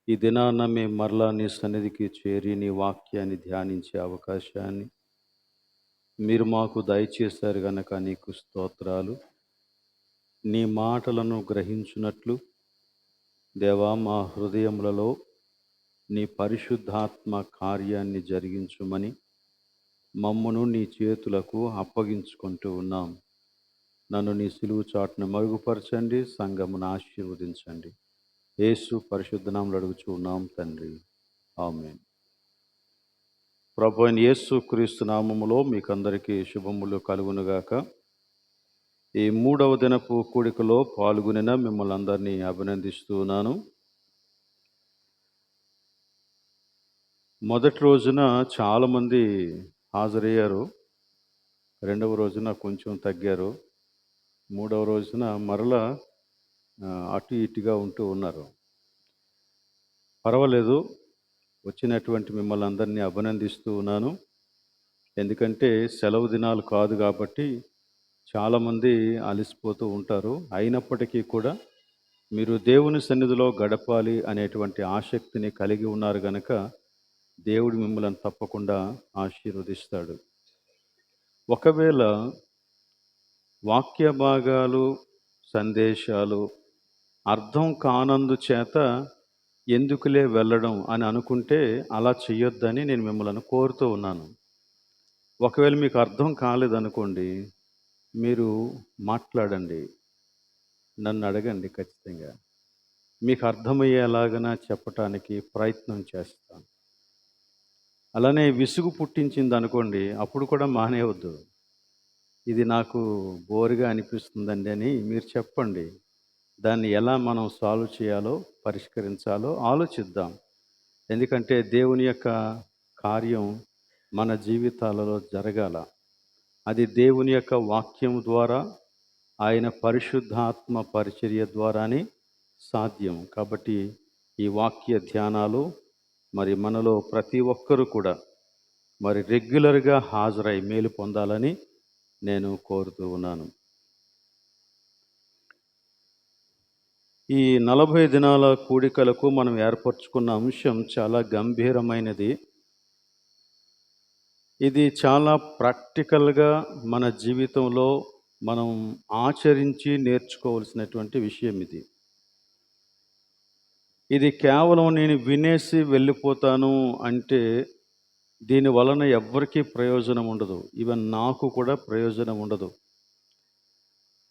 ఈ దినాన మేము మరలా నీ సన్నిధికి చేరి నీ వాక్యాన్ని ధ్యానించే అవకాశాన్ని మీరు మాకు దయచేశారు గనక నీకు స్తోత్రాలు. నీ మాటలను గ్రహించున్నట్లు దేవా మా హృదయములలో నీ పరిశుద్ధాత్మ కార్యాన్ని జరిగించుమని మమ్మును నీ చేతులకు అప్పగించుకుంటూ ఉన్నాం. నన్ను నీ సిలువు చాటును మరుగుపరచండి, సంఘమును ఆశీర్వదించండి. యేసు పరిశుద్ధ నామములో అడుగుచూ ఉన్నాం తండ్రి, ఆమేన్. ప్రభు అయిన యేసు క్రీస్తు నామములో మీకందరికీ శుభములు కలుగునుగాక. ఈ 3వ దినపు కూడికలో పాల్గొనిన మిమ్మల్ని అందరినీ అభినందిస్తూ ఉన్నాను. మొదటి రోజున చాలామంది హాజరయ్యారు, 2వ రోజున కొంచెం తగ్గారు, 3వ రోజున మరలా అటు ఇటుగా ఉంటూ ఉన్నారు. పర్వాలేదు, వచ్చినటువంటి మిమ్మల్ని అందరినీ అభినందిస్తూ ఉన్నాను. ఎందుకంటే సెలవు దినాలు కాదు కాబట్టి చాలామంది అలసిపోతూ ఉంటారు. అయినప్పటికీ కూడా మీరు దేవుని సన్నిధిలో గడపాలి అనేటువంటి ఆసక్తిని కలిగి ఉన్నారు గనక దేవుడు మిమ్మల్ని తప్పకుండా ఆశీర్వదిస్తాడు. ఒకవేళ వాక్య భాగాలు, సందేశాలు అర్థం కానందు చేత ఎందుకులే వెళ్ళడం అని అనుకుంటే అలా చేయొద్దని నేను మిమ్మల్ని కోరుతూ ఉన్నాను. ఒకవేళ మీకు అర్థం కాలేదనుకోండి, మీరు మాట్లాడండి, నన్ను అడగండి, ఖచ్చితంగా మీకు అర్థమయ్యేలాగా చెప్పటానికి ప్రయత్నం చేస్తాను. అలానే విసుగు పుట్టించింది అనుకోండి, అప్పుడు కూడా మానేయవద్దు. ఇది నాకు బోరుగా అనిపిస్తుందండి అని మీరు చెప్పండి. దాన్ని ఎలా మనం సాల్వ్ చేయాలో, పరిష్కరించాలో ఆలోచిద్దాం. ఎందుకంటే దేవుని యొక్క కార్యం మన జీవితాలలో జరగాల. అది దేవుని యొక్క వాక్యం ద్వారా, ఆయన పరిశుద్ధాత్మ పరిచర్య ద్వారానే సాధ్యం. కాబట్టి ఈ వాక్య ధ్యానాలు మరి మనలో ప్రతి ఒక్కరూ కూడా మరి రెగ్యులర్గా హాజరై మేలు పొందాలని నేను కోరుతూ ఉన్నాను. ఈ 40 దినాల కూడికలకు మనం ఏర్పరచుకున్న అంశం చాలా గంభీరమైనది. ఇది చాలా ప్రాక్టికల్గా మన జీవితంలో మనం ఆచరించి నేర్చుకోవాల్సినటువంటి విషయం ఇది. ఇది కేవలం నేను వినేసి వెళ్ళిపోతాను అంటే దీని వలన ఎవ్వరికీ ప్రయోజనం ఉండదు. ఈవెన్ నాకు కూడా ప్రయోజనం ఉండదు.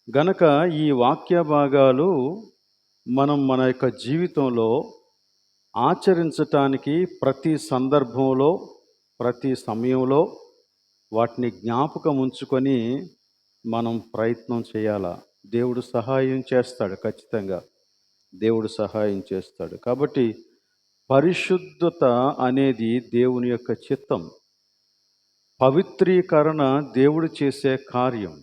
గనక ఈ వాక్య భాగాలు మనం మన యొక్క జీవితంలో ఆచరించటానికి ప్రతి సందర్భంలో, ప్రతి సమయంలో వాటిని జ్ఞాపకం ఉంచుకొని మనం ప్రయత్నం చేయాలా. దేవుడు సహాయం చేస్తాడు, ఖచ్చితంగా దేవుడు సహాయం చేస్తాడు. కాబట్టి పరిశుద్ధత అనేది దేవుని యొక్క చిత్తం. పవిత్రీకరణ దేవుడు చేసే కార్యం.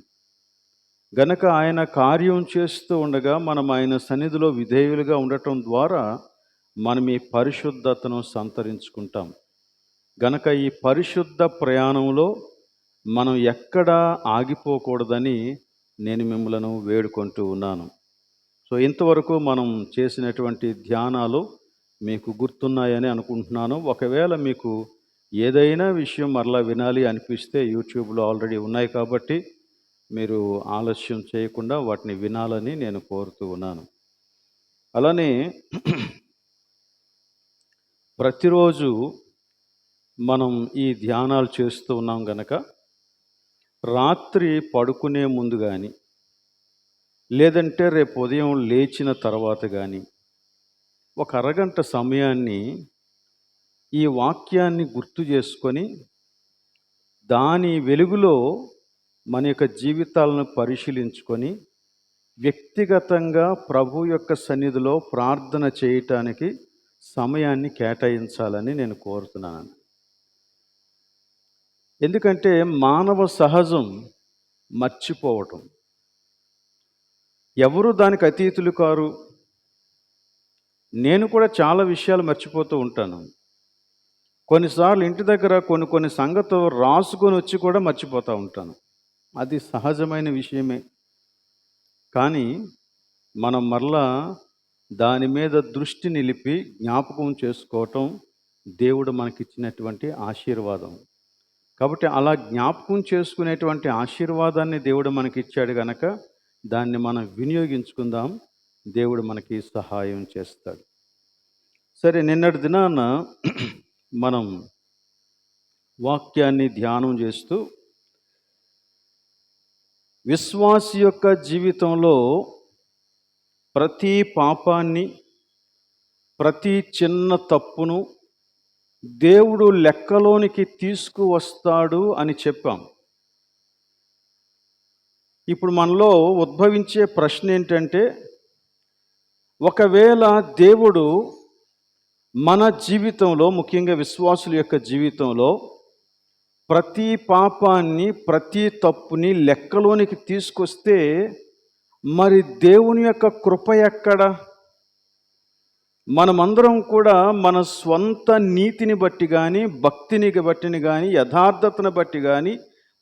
గనక ఆయన కార్యం చేస్తూ ఉండగా మనం ఆయన సన్నిధిలో విధేయులుగా ఉండటం ద్వారా మనం ఈ పరిశుద్ధతను సంతరించుకుంటాం. గనక ఈ పరిశుద్ధ ప్రయాణంలో మనం ఎక్కడా ఆగిపోకూడదని నేను మిమ్మలను వేడుకుంటూ ఉన్నాను. సో ఇంతవరకు మనం చేసినటువంటి ధ్యానాలు మీకు గుర్తున్నాయని అనుకుంటున్నాను. ఒకవేళ మీకు ఏదైనా విషయం మరలా వినాలి అనిపిస్తే యూట్యూబ్లో ఆల్రెడీ ఉన్నాయి కాబట్టి మీరు ఆలస్యం చేయకుండా వాటిని వినాలని నేను కోరుతూ ఉన్నాను. అలానే ప్రతిరోజు మనం ఈ ధ్యానాలు చేస్తూ ఉన్నాం గనక రాత్రి పడుకునే ముందు కానీ, లేదంటే రేపు ఉదయం లేచిన తర్వాత కానీ ఒక అరగంట సమయాన్ని ఈ వాక్యాన్ని గుర్తు చేసుకొని దాని వెలుగులో మన యొక్క జీవితాలను పరిశీలించుకొని వ్యక్తిగతంగా ప్రభు యొక్క సన్నిధిలో ప్రార్థన చేయటానికి సమయాన్ని కేటాయించాలని నేను కోరుతున్నాను. ఎందుకంటే మానవ సహజం మర్చిపోవటం. ఎవరు దానికి అతీతులు కారు. నేను కూడా చాలా విషయాలు మర్చిపోతూ ఉంటాను. కొన్నిసార్లు ఇంటి దగ్గర కొన్ని సంగతులు రాసుకొని వచ్చి కూడా మర్చిపోతూ ఉంటాను. అది సహజమైన విషయమే. కానీ మనం మరలా దాని మీద దృష్టి నిలిపి జ్ఞాపకం చేసుకోవటం దేవుడు మనకిచ్చినటువంటి ఆశీర్వాదం. కాబట్టి అలా జ్ఞాపకం చేసుకునేటువంటి ఆశీర్వాదాన్ని దేవుడు మనకిచ్చాడు గనక దాన్ని మనం వినియోగించుకుందాం. దేవుడు మనకి సహాయం చేస్తాడు. సరే, నిన్నటి దినాన మనం వాక్యాన్ని ధ్యానం చేస్తూ విశ్వాసి యొక్క జీవితంలో ప్రతి పాపాన్ని, ప్రతి చిన్న తప్పును దేవుడు లెక్కలోనికి తీసుకువస్తాడు అని చెప్పాం. ఇప్పుడు మనలో ఉద్భవించే ప్రశ్న ఏంటంటే, ఒకవేళ దేవుడు మన జీవితంలో, ముఖ్యంగా విశ్వాసుల యొక్క జీవితంలో ప్రతి పాపాన్ని, ప్రతి తప్పుని లెక్కలోనికి తీసుకొస్తే మరి దేవుని యొక్క కృప ఎక్కడ? మనమందరం కూడా మన స్వంత నీతిని బట్టి కానీ, భక్తిని బట్టిని కానీ, యథార్థతను బట్టి కానీ,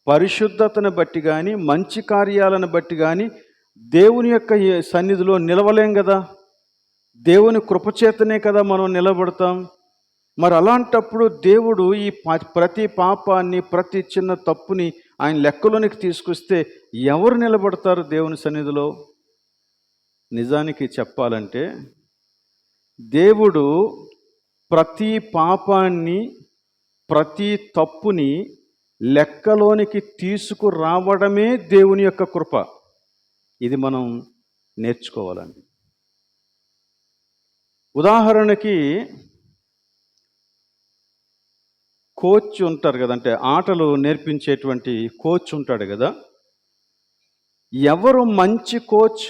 పరిశుద్ధతను బట్టి కానీ, మంచి కార్యాలను బట్టి కానీ దేవుని యొక్క సన్నిధిలో నిలవలేం కదా. దేవుని కృపచేతనే కదా మనం నిలబడతాం. మరి అలాంటప్పుడు దేవుడు ఈ ప్రతి పాపాన్ని, ప్రతి చిన్న తప్పుని ఆయన లెక్కలోనికి తీసుకొస్తే ఎవరు నిలబడతారు దేవుని సన్నిధిలో? నిజానికి చెప్పాలంటే దేవుడు ప్రతి పాపాన్ని, ప్రతి తప్పుని లెక్కలోనికి తీసుకురావడమే దేవుని యొక్క కృప. ఇది మనం నేర్చుకోవాలండి. ఉదాహరణకి కోచ్ ఉంటారు కదా, అంటే ఆటలు నేర్పించేటువంటి కోచ్ ఉంటాడు కదా. ఎవరు మంచి కోచ్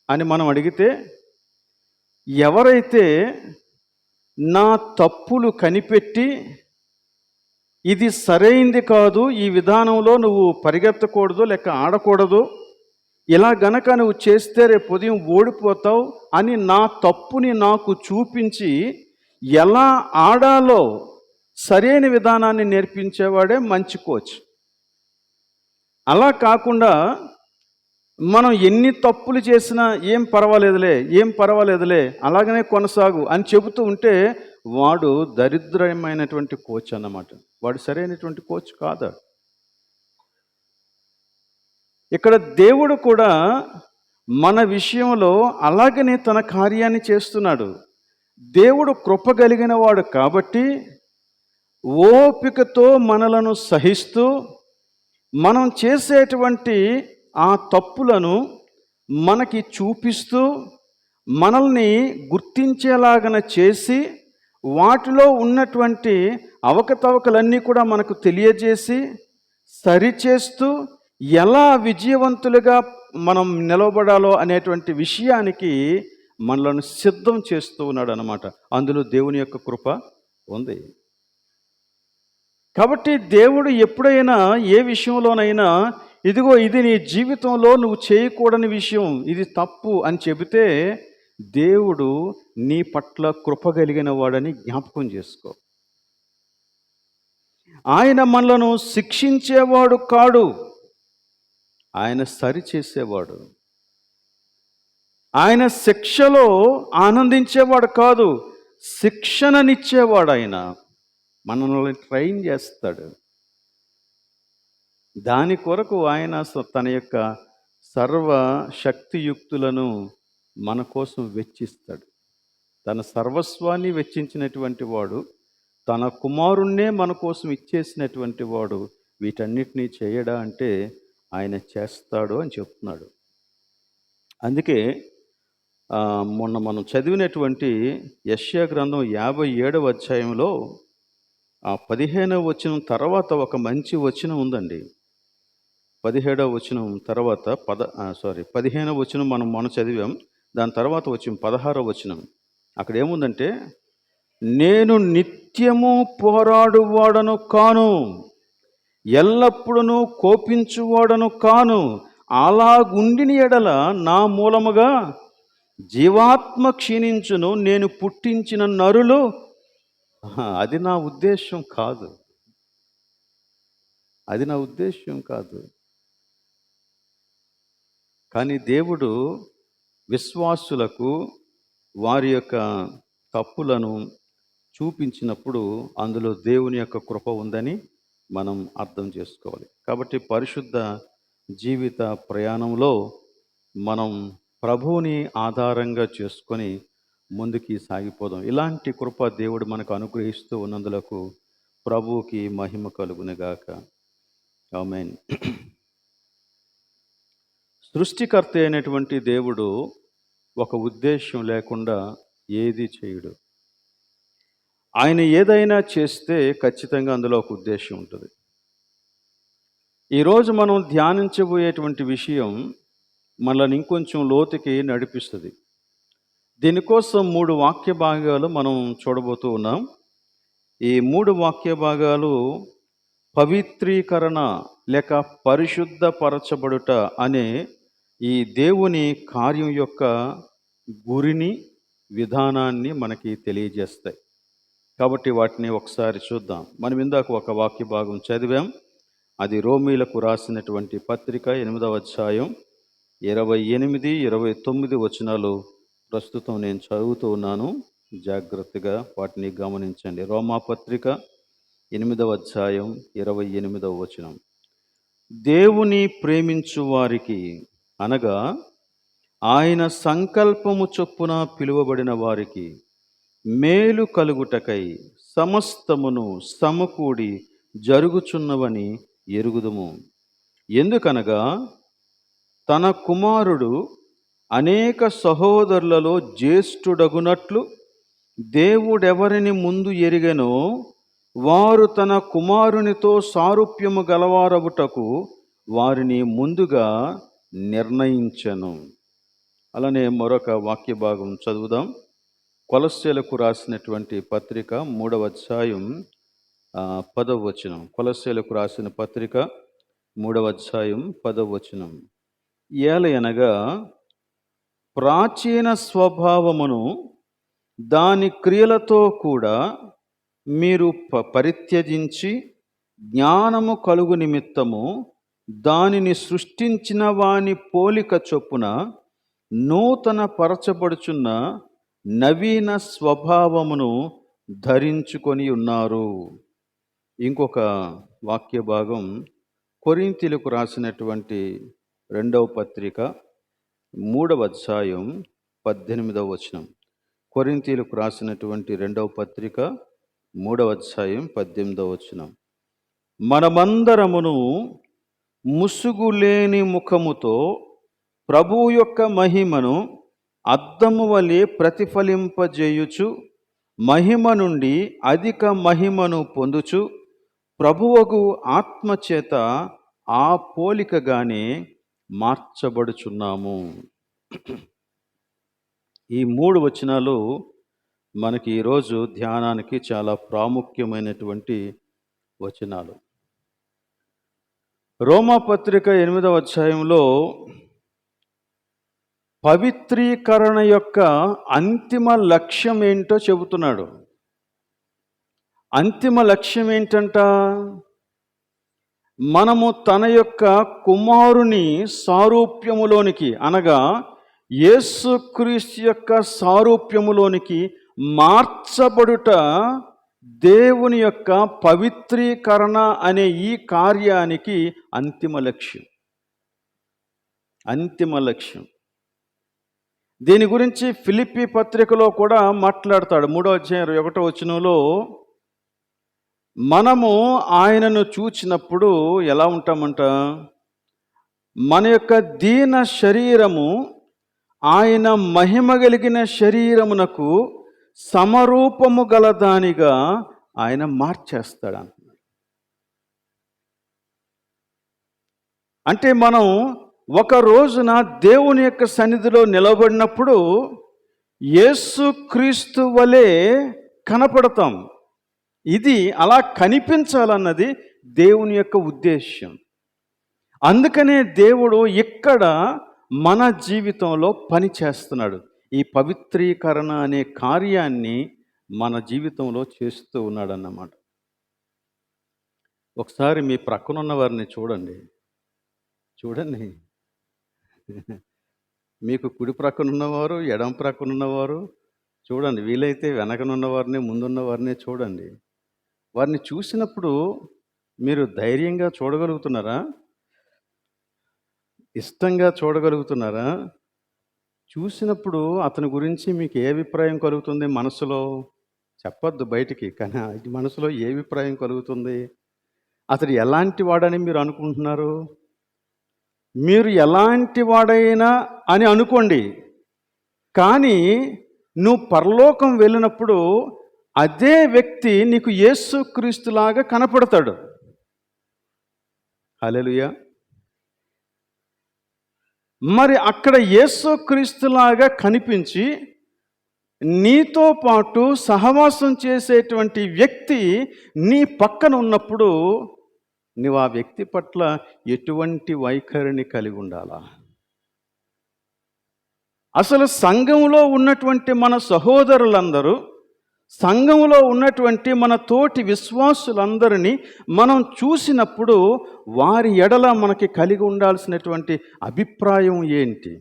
అని మనం అడిగితే, ఎవరైతే నా తప్పులు కనిపెట్టి ఇది సరైంది కాదు, ఈ విధానంలో నువ్వు పరిగెత్తకూడదు, లేక ఆడకూడదు, ఇలా గనక నువ్వు చేస్తే రేపు ఉదయం ఓడిపోతావు అని నా తప్పుని నాకు చూపించి ఎలా ఆడాలో సరైన విధానాన్ని నేర్పించేవాడే మంచి కోచ్. అలా కాకుండా మనం ఎన్ని తప్పులు చేసినా ఏం పర్వాలేదులే అలాగనే కొనసాగు అని చెబుతూ ఉంటే వాడు దరిద్రమైనటువంటి కోచ్ అన్నమాట. వాడు సరైనటువంటి కోచ్ కాదు. ఇక్కడ దేవుడు కూడా మన విషయంలో అలాగనే తన కార్యాన్ని చేస్తున్నాడు. దేవుడు కృప కలిగిన వాడు కాబట్టి ఓపికతో మనలను సహిస్తూ మనం చేసేటువంటి ఆ తప్పులను మనకి చూపిస్తూ మనల్ని గుర్తించేలాగన చేసి వాటిలో ఉన్నటువంటి అవకతవకలన్నీ కూడా మనకు తెలియజేసి సరిచేస్తూ ఎలా విజయవంతులుగా మనం నిలబడాలో అనేటువంటి విషయానికి మనలను సిద్ధం చేస్తూ ఉన్నాడు అన్నమాట. అందులో దేవుని యొక్క కృప ఉంది. కాబట్టి దేవుడు ఎప్పుడైనా ఏ విషయంలోనైనా ఇదిగో ఇది నీ జీవితంలో నువ్వు చేయకూడని విషయం, ఇది తప్పు అని చెబితే దేవుడు నీ పట్ల కృప కలిగిన వాడని జ్ఞాపకం చేసుకో. ఆయన మనలను శిక్షించేవాడు కాడు, ఆయన సరిచేసేవాడు. ఆయన శిక్షలో ఆనందించేవాడు కాదు, శిక్షణనిచ్చేవాడు. ఆయన మనల్ని ట్రైన్ చేస్తాడు. దాని కొరకు ఆయన తన యొక్క సర్వశక్తియుక్తులను మన కోసం వెచ్చిస్తాడు. తన సర్వస్వాన్ని వెచ్చించినటువంటి వాడు, తన కుమారుణ్ణే మన కోసం ఇచ్చేసినటువంటి వాడు వీటన్నిటినీ చేయడా అంటే ఆయన చేస్తాడు అని చెప్తున్నాడు. అందుకే మొన్న మనం చదివినటువంటి యెషయా గ్రంథం 57వ అధ్యాయంలో 15వ వచనం తర్వాత ఒక మంచి వచనం ఉందండి. 17వ వచనం తర్వాత 15వ వచనం మనం చదివాం. దాని తర్వాత వచ్చిన 16వ వచనం అక్కడ ఏముందంటే, నేను నిత్యము పోరాడువాడను కాను, ఎల్లప్పుడూ కోపించువాడను కాను, అలాగుండిన ఎడల నా మూలముగా జీవాత్మ క్షీణించును, నేను పుట్టించిన నరులు. అది నా ఉద్దేశం కాదు, అది నా ఉద్దేశం కాదు. కానీ దేవుడు విశ్వాసులకు వారి యొక్క తప్పులను చూపించినప్పుడు అందులో దేవుని యొక్క కృప ఉందని మనం అర్థం చేసుకోవాలి. కాబట్టి పరిశుద్ధ జీవిత ప్రయాణంలో మనం ప్రభువుని ఆధారంగా చేసుకొని ముందుకి సాగిపోదాం. ఇలాంటి కృప దేవుడు మనకు అనుగ్రహిస్తూ ఉన్నందులకు ప్రభువుకి మహిమ కలుగునుగాక. ఆమేన్. సృష్టికర్త అయినటువంటి దేవుడు ఒక ఉద్దేశం లేకుండా ఏది చేయడు. ఆయన ఏదైనా చేస్తే ఖచ్చితంగా అందులో ఒక ఉద్దేశం ఉంటుంది. ఈరోజు మనం ధ్యానించబోయేటువంటి విషయం మనల్ని ఇంకొంచెం లోతుకి నడిపిస్తుంది. దీనికోసం 3 వాక్య భాగాలు మనం చూడబోతూ ఉన్నాం. ఈ 3 వాక్య భాగాలు పవిత్రీకరణ లేక పరిశుద్ధపరచబడుట అనే ఈ దేవుని కార్యం యొక్క గురిని, విధానాన్ని మనకి తెలియజేస్తాయి. కాబట్టి వాటిని ఒకసారి చూద్దాం. మనం ఇందాక ఒక వాక్య భాగం చదివాం. అది రోమీలకు రాసినటువంటి పత్రిక 8వ అధ్యాయం 28, 29 వచనాలు ప్రస్తుతం నేను చదువుతూ ఉన్నాను. జాగ్రత్తగా వాటిని గమనించండి. రోమా పత్రిక 8వ అధ్యాయం 28వ వచనం. దేవుని ప్రేమించు వారికి అనగా ఆయన సంకల్పము చొప్పున పిలువబడిన వారికి మేలు కలుగుటకై సమస్తమును సమకూడి జరుగుచున్నవని ఎరుగుదుము. ఎందుకనగా తన కుమారుడు అనేక సహోదరులలో జ్యేష్ఠుడగునట్లు దేవుడెవరిని ముందు ఎరిగెనో వారు తన కుమారునితో సారూప్యము గలవారవుటకు వారిని ముందుగా నిర్ణయించెను. అలానే మరొక వాక్య భాగం చదువుదాం. కొలస్సీలకు రాసినటువంటి పత్రిక 3వ అధ్యాయం 10వ వచనం. కొలస్సీలకు రాసిన పత్రిక 3వ అధ్యాయం 10వ వచనం. ఏలయనగా ప్రాచీన స్వభావమును దాని క్రియలతో కూడా మీరు పరిత్యజించి జ్ఞానము కలుగు నిమిత్తము దానిని సృష్టించిన వాని పోలిక చొప్పున నూతన పరచబడుచున్న నవీన స్వభావమును ధరించుకొని ఉన్నారు. ఇంకొక వాక్య భాగం కొరింథీయులకు రాసినటువంటి 2వ పత్రిక 3వ అధ్యాయం 18వ వచనం. కొరింథీయులకు రాసినటువంటి 2వ పత్రిక 3వ అధ్యాయం 18వ వచనం. మనమందరమును ముసుగు లేని ముఖముతో ప్రభువు యొక్క మహిమను అద్దము వలె ప్రతిఫలింపజేయుచు మహిమ నుండి అధిక మహిమను పొందుచు ప్రభువగు ఆత్మచేత ఆ పోలికగానే మార్చబడుచున్నాము. ఈ 3 వచనాలు మనకి ఈరోజు ధ్యానానికి చాలా ప్రాముఖ్యమైనటువంటి వచనాలు. రోమా పత్రిక 8వ అధ్యాయంలో పవిత్రీకరణ యొక్క అంతిమ లక్ష్యం ఏంటో చెబుతున్నాడు. అంతిమ లక్ష్యం ఏంటంట? మనము తన యొక్క కుమారుని సారూప్యములోనికి అనగా యేసుక్రీస్తు యొక్క సారూప్యములోనికి మార్చబడుట దేవుని యొక్క పవిత్రీకరణ అనే ఈ కార్యానికి అంతిమ లక్ష్యం. అంతిమ లక్ష్యం. దీని గురించి ఫిలిప్పీ పత్రికలో కూడా మాట్లాడతాడు. 3వ అధ్యాయం 1వ వచనంలో మనము ఆయనను చూచినప్పుడు ఎలా ఉంటామంట? మన యొక్క దీన శరీరము ఆయన మహిమ కలిగిన శరీరమునకు సమరూపము గల దానిగా ఆయన మార్చేస్తాడు అంటున్నాడు. అంటే మనం ఒక రోజున దేవుని యొక్క సన్నిధిలో నిలబడినప్పుడు యేసుక్రీస్తు వలె కనపడతాం. ఇది అలా కనిపించాలన్నది దేవుని యొక్క ఉద్దేశ్యం. అందుకనే దేవుడు ఇక్కడ మన జీవితంలో పని చేస్తున్నాడు. ఈ పవిత్రీకరణ అనే కార్యాన్ని మన జీవితంలో చేస్తూ ఉన్నాడన్నమాట. ఒకసారి మీ ప్రక్కనున్న వారిని చూడండి. మీకు కుడి ప్రక్కన ఉన్నవారు, ఎడమ ప్రక్కన ఉన్నవారు చూడండి, వీలైతే వెనకనున్న వారిని, ముందున్న వారిని చూడండి. వారిని చూసినప్పుడు మీరు ధైర్యంగా చూడగలుగుతున్నారా? ఇష్టంగా చూడగలుగుతున్నారా? చూసినప్పుడు అతని గురించి మీకు ఏ అభిప్రాయం కలుగుతుంది మనసులో? చెప్పొద్దు బయటికి. కానీ మనసులో ఏ అభిప్రాయం కలుగుతుంది? అతడు ఎలాంటి వాడని మీరు అనుకుంటున్నారు? మీరు ఎలాంటి వాడైనా అని అనుకోండి. కానీ నువ్వు పరలోకం వెళ్ళినప్పుడు అదే వ్యక్తి నీకు యేసుక్రీస్తులాగా కనపడతాడు. హల్లెలూయా. మరి అక్కడ యేసుక్రీస్తులాగా కనిపించి నీతో పాటు సహవాసం చేసేటువంటి వ్యక్తి నీ పక్కన ఉన్నప్పుడు నువ్వు ఆ వ్యక్తి పట్ల ఎటువంటి వైఖరిని కలిగి ఉండాలా? అసలు సంఘంలో ఉన్నటువంటి మన సహోదరులందరూ, సంఘంలో ఉన్నటువంటి మన తోటి విశ్వాసులందరినీ మనం చూసినప్పుడు వారి ఎడల మనకి కలిగి ఉండాల్సినటువంటి అభిప్రాయం ఏంటి?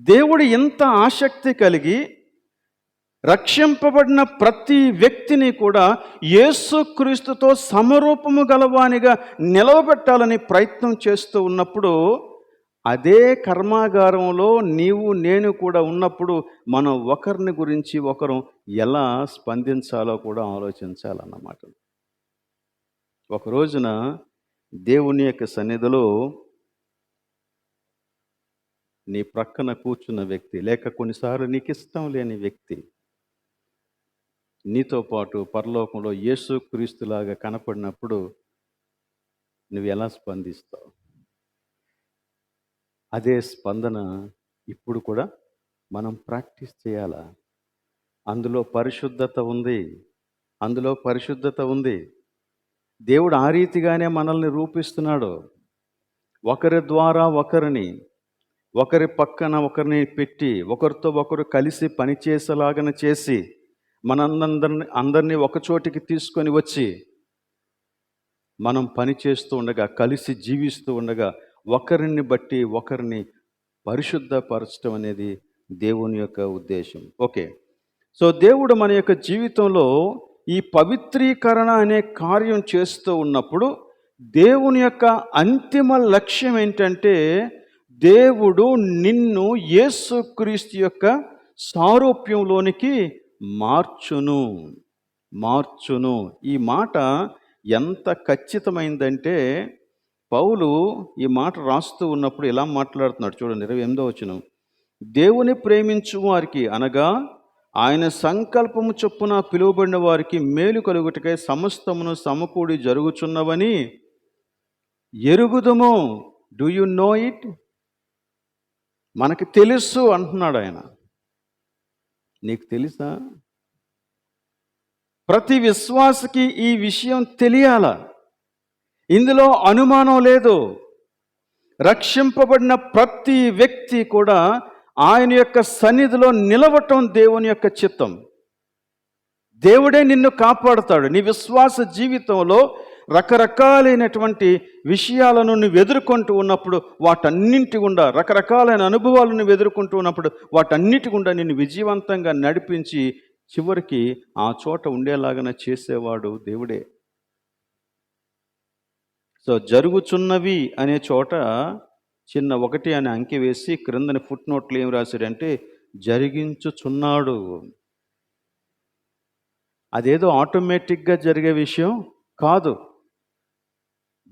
దేవుడు ఎంత ఆసక్తి కలిగి రక్షింపబడిన ప్రతి వ్యక్తిని కూడా యేసుక్రీస్తుతో సమరూపము గలవానిగా నిలవబెట్టాలని ప్రయత్నం చేస్తూ ఉన్నప్పుడు, అదే కర్మాగారంలో నీవు నేను కూడా ఉన్నప్పుడు మనం ఒకరిని గురించి ఒకరు ఎలా స్పందించాలో కూడా ఆలోచించాలన్నమాట. ఒక రోజున దేవుని యొక్క సన్నిధిలో నీ ప్రక్కన కూర్చున్న వ్యక్తి, లేక కొన్నిసార్లు నీకు ఇష్టం లేని వ్యక్తి నీతో పాటు పరలోకంలో యేసుక్రీస్తులాగా కనపడినప్పుడు నువ్వు ఎలా స్పందిస్తావు? అదే స్పందన ఇప్పుడు కూడా మనం ప్రాక్టీస్ చేయాలా? అందులో పరిశుద్ధత ఉంది. అందులో పరిశుద్ధత ఉంది. దేవుడు ఆ రీతిగానే మనల్ని రూపిస్తున్నాడు. ఒకరి ద్వారా ఒకరి పక్కన ఒకరిని పెట్టి, ఒకరితో ఒకరు కలిసి పనిచేసేలాగా చేసి, అందరినీ ఒకచోటికి తీసుకొని వచ్చి మనం పని చేస్తూ ఉండగా, కలిసి జీవిస్తూ ఉండగా ఒకరిని బట్టి ఒకరిని పరిశుద్ధపరచడం అనేది దేవుని యొక్క ఉద్దేశం. ఓకే. సో దేవుడు మన యొక్క జీవితంలో ఈ పవిత్రీకరణ అనే కార్యం చేస్తూ ఉన్నప్పుడు దేవుని యొక్క అంతిమ లక్ష్యం ఏంటంటే, దేవుడు నిన్ను యేసుక్రీస్తు యొక్క సారూప్యంలోనికి మార్చును. ఈ మాట ఎంత ఖచ్చితమైందంటే, పౌలు ఈ మాట రాస్తూ ఉన్నప్పుడు ఇలా మాట్లాడుతున్నాడు. చూడండి 28వ వచనం. దేవుని ప్రేమించు వారికి, అనగా ఆయన సంకల్పము చొప్పున పిలువబడిన వారికి మేలు కలుగుటకై సమస్తమును సమకూడి జరుగుచున్నవని ఎరుగుదుము. Do you know it? మనకి తెలుసు అంటున్నాడు ఆయన. నీకు తెలుసా? ప్రతి విశ్వాసకి ఈ విషయం తెలియాల. ఇందులో అనుమానం లేదు. రక్షింపబడిన ప్రతి వ్యక్తి కూడా ఆయన యొక్క సన్నిధిలో నిలవటం దేవుని యొక్క చిత్తం. దేవుడే నిన్ను కాపాడుతాడు. నీ విశ్వాస జీవితంలో రకరకాలైనటువంటి విషయాలను నువ్వు ఎదుర్కొంటూ ఉన్నప్పుడు, వాటన్నింటి గుండా రకరకాలైన అనుభవాలను నువ్వు ఎదుర్కొంటూ ఉన్నప్పుడు వాటన్నిటి గుండా నిన్ను విజయవంతంగా నడిపించి చివరికి ఆ చోట ఉండేలాగా చేసేవాడు దేవుడే. సో జరుగుచున్నవి అనే చోట చిన్న 1 అనే అంకె వేసి క్రిందని ఫుట్ నోట్లు ఏం రాశాడంటే జరిగించుచున్నాడు. అదేదో ఆటోమేటిక్గా జరిగే విషయం కాదు.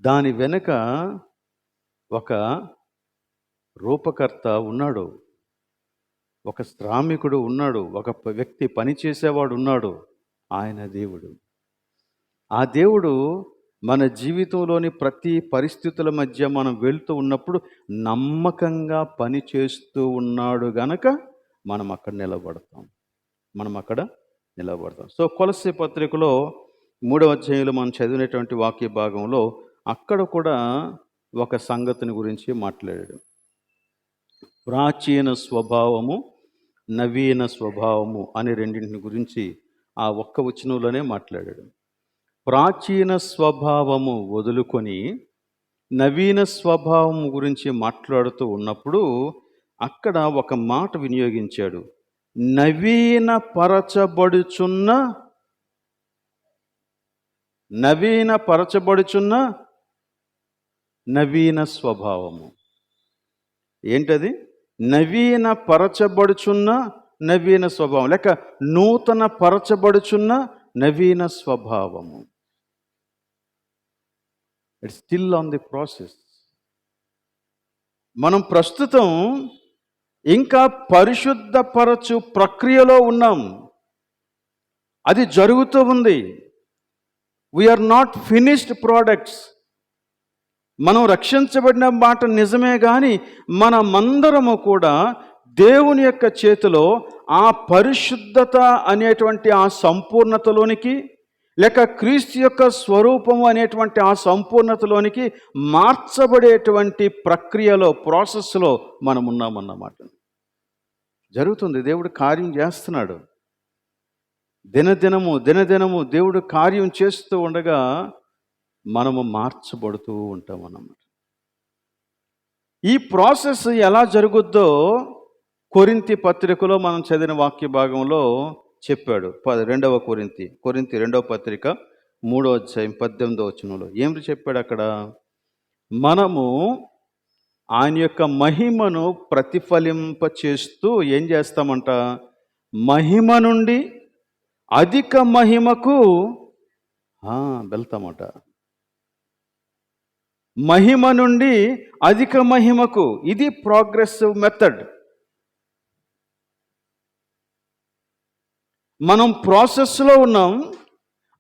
దాని వెనుక ఒక రూపకర్త ఉన్నాడు, ఒక శ్రామికుడు ఉన్నాడు, ఒక వ్యక్తి పనిచేసేవాడు ఉన్నాడు. ఆయన దేవుడు. ఆ దేవుడు మన జీవితంలోని ప్రతి పరిస్థితుల మధ్య మనం వెళ్తూ ఉన్నప్పుడు నమ్మకంగా పని చేస్తూ ఉన్నాడు గనక మనం అక్కడ నిలబడతాం. సో కొలస్సీ పత్రికలో 3వ అధ్యాయంలో మనం చదివినటువంటి వాక్య భాగంలో అక్కడ కూడా ఒక సంగతిని గురించి మాట్లాడాడు. ప్రాచీన స్వభావము, నవీన స్వభావము అనే రెండింటిని గురించి ఆ ఒక్క వచనంలోనే మాట్లాడాడు. ప్రాచీన స్వభావము వదులుకొని నవీన స్వభావం గురించి మాట్లాడుతూ ఉన్నప్పుడు అక్కడ ఒక మాట వినియోగించాడు. నవీనపరచబడుచున్న నవీనపరచబడుచున్న నవీన స్వభావము. ఏంటది? నవీనపరచబడుచున్న నవీన స్వభావం, లేక నూతన పరచబడుచున్న నవీన స్వభావము. It's still on the process. మనం ప్రస్తుతం ఇంకా పరిశుద్ధపరచు ప్రక్రియలో ఉన్నాం. అది జరుగుతూ ఉంది. We're not finished products. మనం రక్షించబడిన మాట నిజమే, కానీ మనమందరము కూడా దేవుని యొక్క చేతిలో ఆ పరిశుద్ధత అనేటువంటి ఆ సంపూర్ణతలోనికి, లేక క్రీస్తు యొక్క స్వరూపము అనేటువంటి ఆ సంపూర్ణతలోనికి మార్చబడేటువంటి ప్రక్రియలో, ప్రాసెస్లో మనం ఉన్నామన్నమాట. జరుగుతుంది. దేవుడు కార్యం చేస్తున్నాడు. దినదినము దేవుడు కార్యం చేస్తూ ఉండగా మనము మార్చబడుతూ ఉంటాం అన్నమాట. ఈ ప్రాసెస్ ఎలా జరుగుద్దో కొరింథీ పత్రికలో మనం చదివిన వాక్య భాగంలో చెప్పాడు. 2వ కొరింథీ 2వ పత్రిక 3వ అధ్యాయం 18వ వచనంలో ఏమి చెప్పాడు అక్కడ? మనము ఆయన యొక్క మహిమను ప్రతిఫలింప చేస్తూ ఏం చేస్తామంట? మహిమ నుండి అధిక మహిమకు వెళ్తామట. మహిమ నుండి అధిక మహిమకు. ఇది ప్రోగ్రెసివ్ మెథడ్. మనం ప్రాసెస్లో ఉన్నాం.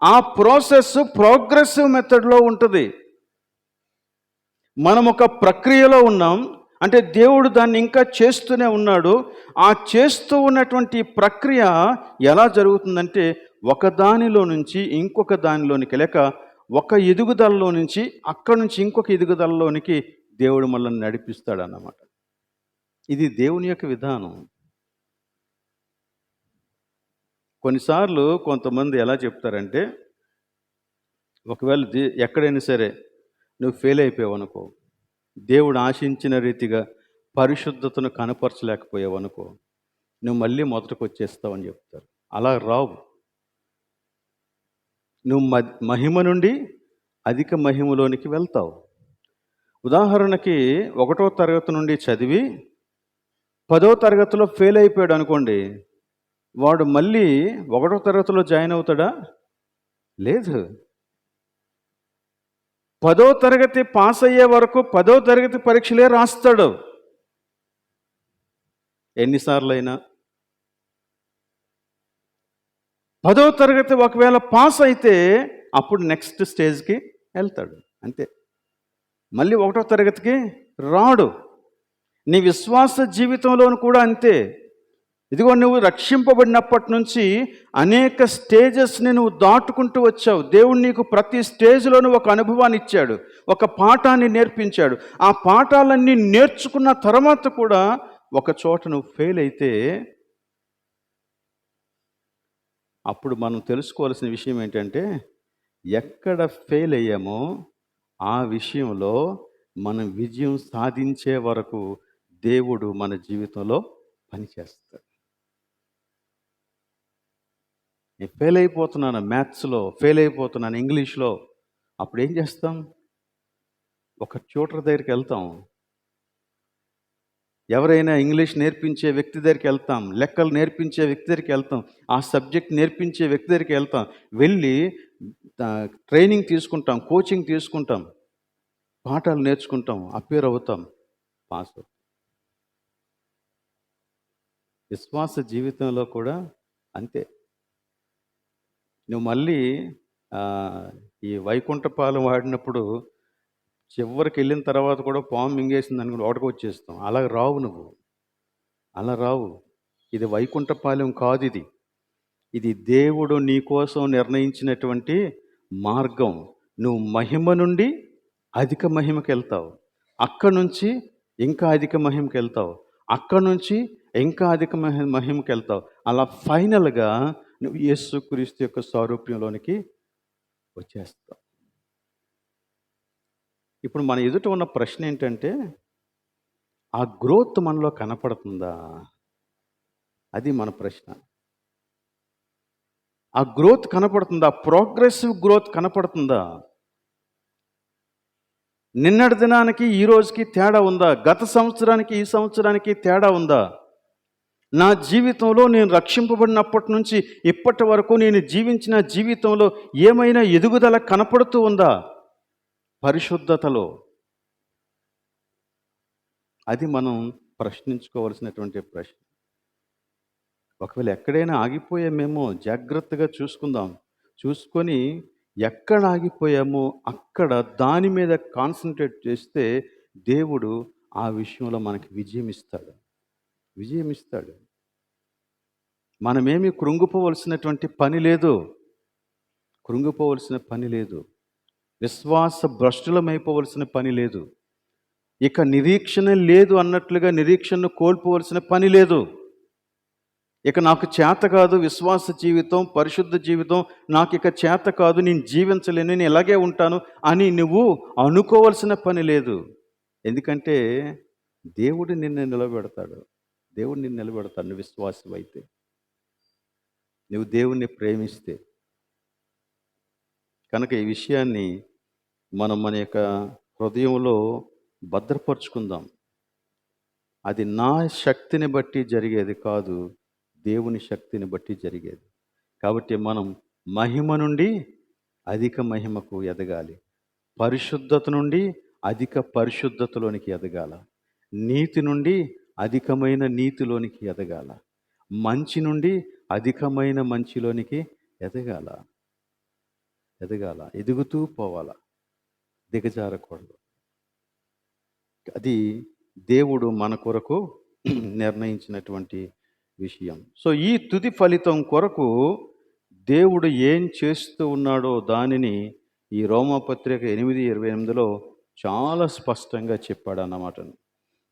ఆ ప్రాసెస్ ప్రోగ్రెసివ్ మెథడ్లో ఉంటుంది. మనం ఒక ప్రక్రియలో ఉన్నాం. అంటే దేవుడు దాన్ని ఇంకా చేస్తూనే ఉన్నాడు. ఆ చేస్తూ ఉన్నటువంటి ప్రక్రియ ఎలా జరుగుతుందంటే, ఒక దానిలో నుంచి ఇంకొక దానిలోనికి, లేక ఒక ఎదుగుదలలో నుంచి అక్కడి నుంచి ఇంకొక ఎదుగుదలలోనికి దేవుడు మనల్ని నడిపిస్తాడు అన్నమాట. ఇది దేవుని యొక్క విధానం. కొన్నిసార్లు కొంతమంది ఎలా చెప్తారంటే, ఒకవేళ ఎక్కడైనా సరే నువ్వు ఫెయిల్ అయిపోయావు అనుకో, దేవుడు ఆశించిన రీతిగా పరిశుద్ధతను కనపరచలేకపోయావు అనుకో, నువ్వు మళ్ళీ మొదటికి వచ్చేస్తావని చెప్తారు. అలా రావు. నువ్వు మహిమ నుండి అధిక మహిమలోనికి వెళ్తావు. ఉదాహరణకి 1వ తరగతి నుండి చదివి 10వ తరగతిలో ఫెయిల్ అయిపోయాడు అనుకోండి, వాడు మళ్ళీ 1వ తరగతిలో జాయిన్ అవుతాడా? లేదు. 10వ తరగతి పాస్ అయ్యే వరకు 10వ తరగతి పరీక్షలే రాస్తాడు. ఎన్నిసార్లు అయినా 10వ తరగతి ఒకవేళ పాస్ అయితే అప్పుడు నెక్స్ట్ స్టేజ్కి వెళ్తాడు. అంతే. మళ్ళీ 1వ తరగతికి రాడు. నీ విశ్వాస జీవితంలోనూ కూడా అంతే. ఇదిగో నువ్వు రక్షింపబడినప్పటి నుంచి అనేక స్టేజెస్ని నువ్వు దాటుకుంటూ వచ్చావు. దేవుడు నీకు ప్రతి స్టేజ్లోనూ ఒక అనుభవాన్ని ఇచ్చాడు, ఒక పాఠాన్ని నేర్పించాడు. ఆ పాఠాలన్నీ నేర్చుకున్న తర్వాత కూడా ఒక చోట నువ్వు ఫెయిల్ అయితే అప్పుడు మనం తెలుసుకోవాల్సిన విషయం ఏంటంటే, ఎక్కడ ఫెయిల్ అయ్యామో ఆ విషయంలో మనం విజయం సాధించే వరకు దేవుడు మన జీవితంలో పనిచేస్తాడు. నేను ఫెయిల్ అయిపోతున్నాను మ్యాథ్స్లో, ఫెయిల్ అయిపోతున్నాను ఇంగ్లీష్లో, అప్పుడు ఏం చేస్తాం? ఒక ట్యూటర్ దగ్గరికి వెళ్తాం. ఎవరైనా ఇంగ్లీష్ నేర్పించే వ్యక్తి దగ్గరికి వెళ్తాం, లెక్కలు నేర్పించే వ్యక్తి దగ్గరికి వెళ్తాం, ఆ సబ్జెక్ట్ నేర్పించే వ్యక్తి దగ్గరికి వెళ్తాం. వెళ్ళి ట్రైనింగ్ తీసుకుంటాం, కోచింగ్ తీసుకుంటాం, పాఠాలు నేర్చుకుంటాం, అపేర్ అవుతాం, పాస్ అవుతాం. విశ్వాస జీవితంలో కూడా అంతే. నువ్వు మళ్ళీ ఈ వైకుంఠపాలెం వాడినప్పుడు చివరికి వెళ్ళిన తర్వాత కూడా పాము మింగేసింది అనుకుని ఒకటికి వచ్చేస్తాం. అలా రావు నువ్వు, అలా రావు. ఇది వైకుంఠపాలెం కాదు. ఇది దేవుడు నీ కోసం నిర్ణయించినటువంటి మార్గం. నువ్వు మహిమ నుండి అధిక మహిమకి వెళ్తావు, అక్కడి నుంచి ఇంకా అధిక మహిమకి వెళ్తావు, అక్కడి నుంచి ఇంకా అధిక మహిమకి వెళ్తావు. అలా ఫైనల్గా నువ్వు యేసుక్రీస్తు యొక్క స్వరూప్యంలోనికి వచ్చేస్తావు. ఇప్పుడు మన ఎదుట ఉన్న ప్రశ్న ఏంటంటే, ఆ గ్రోత్ మనలో కనపడుతుందా? అది మన ప్రశ్న. ఆ గ్రోత్ కనపడుతుందా? ప్రోగ్రెసివ్ గ్రోత్ కనపడుతుందా? నిన్నటి దినానికి ఈ రోజుకి తేడా ఉందా? గత సంవత్సరానికి ఈ సంవత్సరానికి తేడా ఉందా? నా జీవితంలో నేను రక్షింపబడినప్పటి నుంచి ఇప్పటి వరకు నేను జీవించిన జీవితంలో ఏమైనా ఎదుగుదల కనపడుతూ ఉందా? పరిశుద్ధతలో. అది మనం ప్రశ్నించుకోవాల్సినటువంటి ప్రశ్న. ఒకవేళ ఎక్కడైనా ఆగిపోయామేమో జాగ్రత్తగా చూసుకుందాం. చూసుకొని ఎక్కడ ఆగిపోయామో అక్కడ దాని మీద కాన్సంట్రేట్ చేస్తే దేవుడు ఆ విషయంలో మనకి విజయం ఇస్తాడు. మనమేమి కృంగిపోవలసినటువంటి పని లేదు. విశ్వాస భ్రష్టులమైపోవలసిన పని లేదు. ఇక నిరీక్షణ లేదు అన్నట్లుగా నిరీక్షణను కోల్పోవలసిన పని లేదు. ఇక నాకు చేత కాదు విశ్వాస జీవితం, పరిశుద్ధ జీవితం, నాకు ఇక చేత కాదు, నేను జీవించలేను, నేను ఇలాగే ఉంటాను అని నువ్వు అనుకోవాల్సిన పని లేదు. ఎందుకంటే దేవుడు నిన్ను నిలబెడతాడు. నువ్వు విశ్వాసమైతే, నువ్వు దేవుణ్ణి ప్రేమిస్తే. కనుక ఈ విషయాన్ని మనం మన యొక్క హృదయంలో భద్రపరుచుకుందాం. అది నా శక్తిని బట్టి జరిగేది కాదు, దేవుని శక్తిని బట్టి జరిగేది. కాబట్టి మనం మహిమ నుండి అధిక మహిమకు ఎదగాలి. పరిశుద్ధత నుండి అధిక పరిశుద్ధతలోనికి ఎదగాల. నీతి నుండి అధికమైన నీతిలోనికి ఎదగాల. మంచి నుండి అధికమైన మంచిలోనికి ఎదగాల. ఎదుగుతూ పోవాల, దిగజారకూడదు. అది దేవుడు మన కొరకు నిర్ణయించినటువంటి విషయం. సో ఈ తుది ఫలితం కొరకు దేవుడు ఏం చేస్తూ ఉన్నాడో దానిని ఈ రోమాపత్రిక 8:28లో చాలా స్పష్టంగా చెప్పాడు అన్నమాట.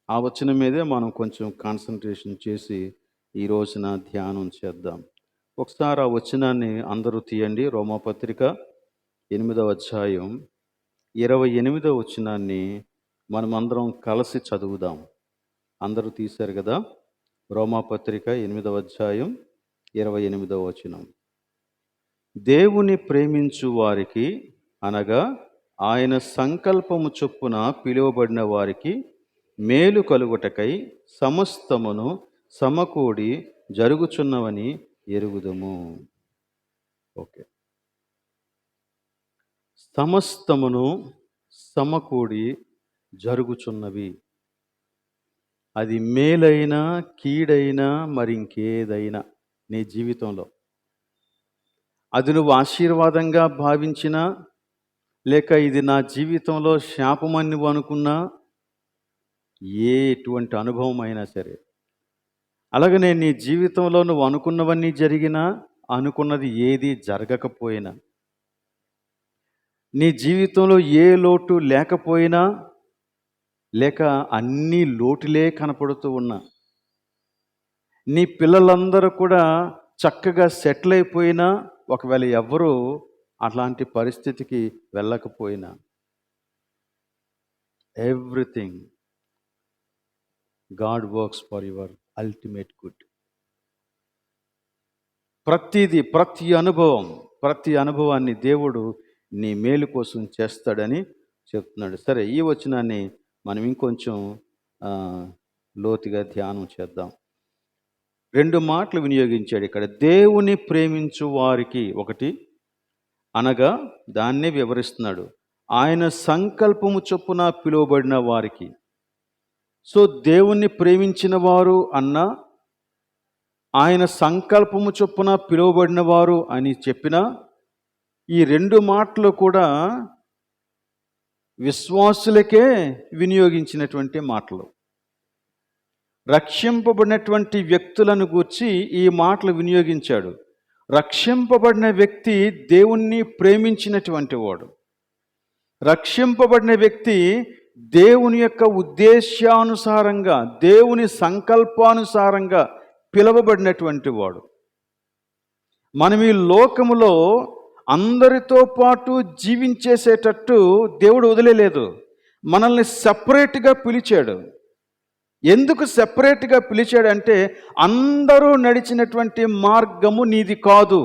ఆ వచనం మీదే మనం కొంచెం కాన్సన్ట్రేషన్ చేసి ఈ రోజున ధ్యానం చేద్దాం. ఒకసారి ఆ వచనాన్ని అందరూ తీయండి. రోమాపత్రిక 8వ అధ్యాయం 28వ వచనాన్ని మనమందరం కలిసి చదువుదాం. అందరూ తీశారు కదా? రోమాపత్రిక 8వ అధ్యాయం 28వ వచనం. దేవుని ప్రేమించు వారికి, అనగా ఆయన సంకల్పము చొప్పున పిలువబడిన వారికి మేలు కలుగుటకై సమస్తమును సమకూడి జరుగుచున్నవని ఎరుగుదుము. ఓకే, సమస్తమును సమకూడి జరుగుచున్నవి. అది మేలైనా కీడైనా మరింకేదైనా నీ జీవితంలో అది నువ్వు ఆశీర్వాదంగా భావించినా, లేక ఇది నా జీవితంలో శాపమని నువ్వు అనుకున్నా, ఎటువంటి అనుభవం అయినా సరే, అలాగనే నీ జీవితంలో నువ్వు అనుకున్నవన్నీ జరిగినా, అనుకున్నది ఏది జరగకపోయినా, నీ జీవితంలో ఏ లోటు లేకపోయినా, లేక అన్ని లోటులే కనపడుతూ ఉన్నా, నీ పిల్లలందరూ కూడా చక్కగా సెటిల్ అయిపోయినా, ఒకవేళ ఎవ్వరూ అట్లాంటి పరిస్థితికి వెళ్ళకపోయినా, everything God works for your ultimate good. ప్రతి అనుభవాన్ని దేవుడు నీ మేలు కోసం చేస్తాడని చెప్తున్నాడు. సరే, ఈ వచనాన్ని మనం ఇంకొంచెం లోతుగా ధ్యానం చేద్దాం. 2 మాటలు వినియోగించాడు ఇక్కడ. దేవుని ప్రేమించు వారికి ఒకటి, అనగా దాన్నే వివరిస్తున్నాడు, ఆయన సంకల్పము చొప్పున పిలువబడిన వారికి. సో దేవుణ్ణి ప్రేమించిన వారు అన్న, ఆయన సంకల్పము చొప్పున పిలువబడిన వారు అని చెప్పిన ఈ 2 మాటలు కూడా విశ్వాసులకే వినియోగించినటువంటి మాటలు. రక్షింపబడినటువంటి వ్యక్తులను గూర్చి ఈ మాటలు వినియోగించాడు. రక్షింపబడిన వ్యక్తి దేవుణ్ణి ప్రేమించినటువంటి వాడు. రక్షింపబడిన వ్యక్తి దేవుని యొక్క ఉద్దేశానుసారంగా, దేవుని సంకల్పానుసారంగా పిలువబడినటువంటి వాడు. మనం ఈ లోకములో అందరితో పాటు జీవించేసేటట్టు దేవుడు వదిలేలేదు. మనల్ని సపరేట్గా పిలిచాడు. ఎందుకు సెపరేట్గా పిలిచాడంటే, అందరూ నడిచినటువంటి మార్గము నీది కాదు,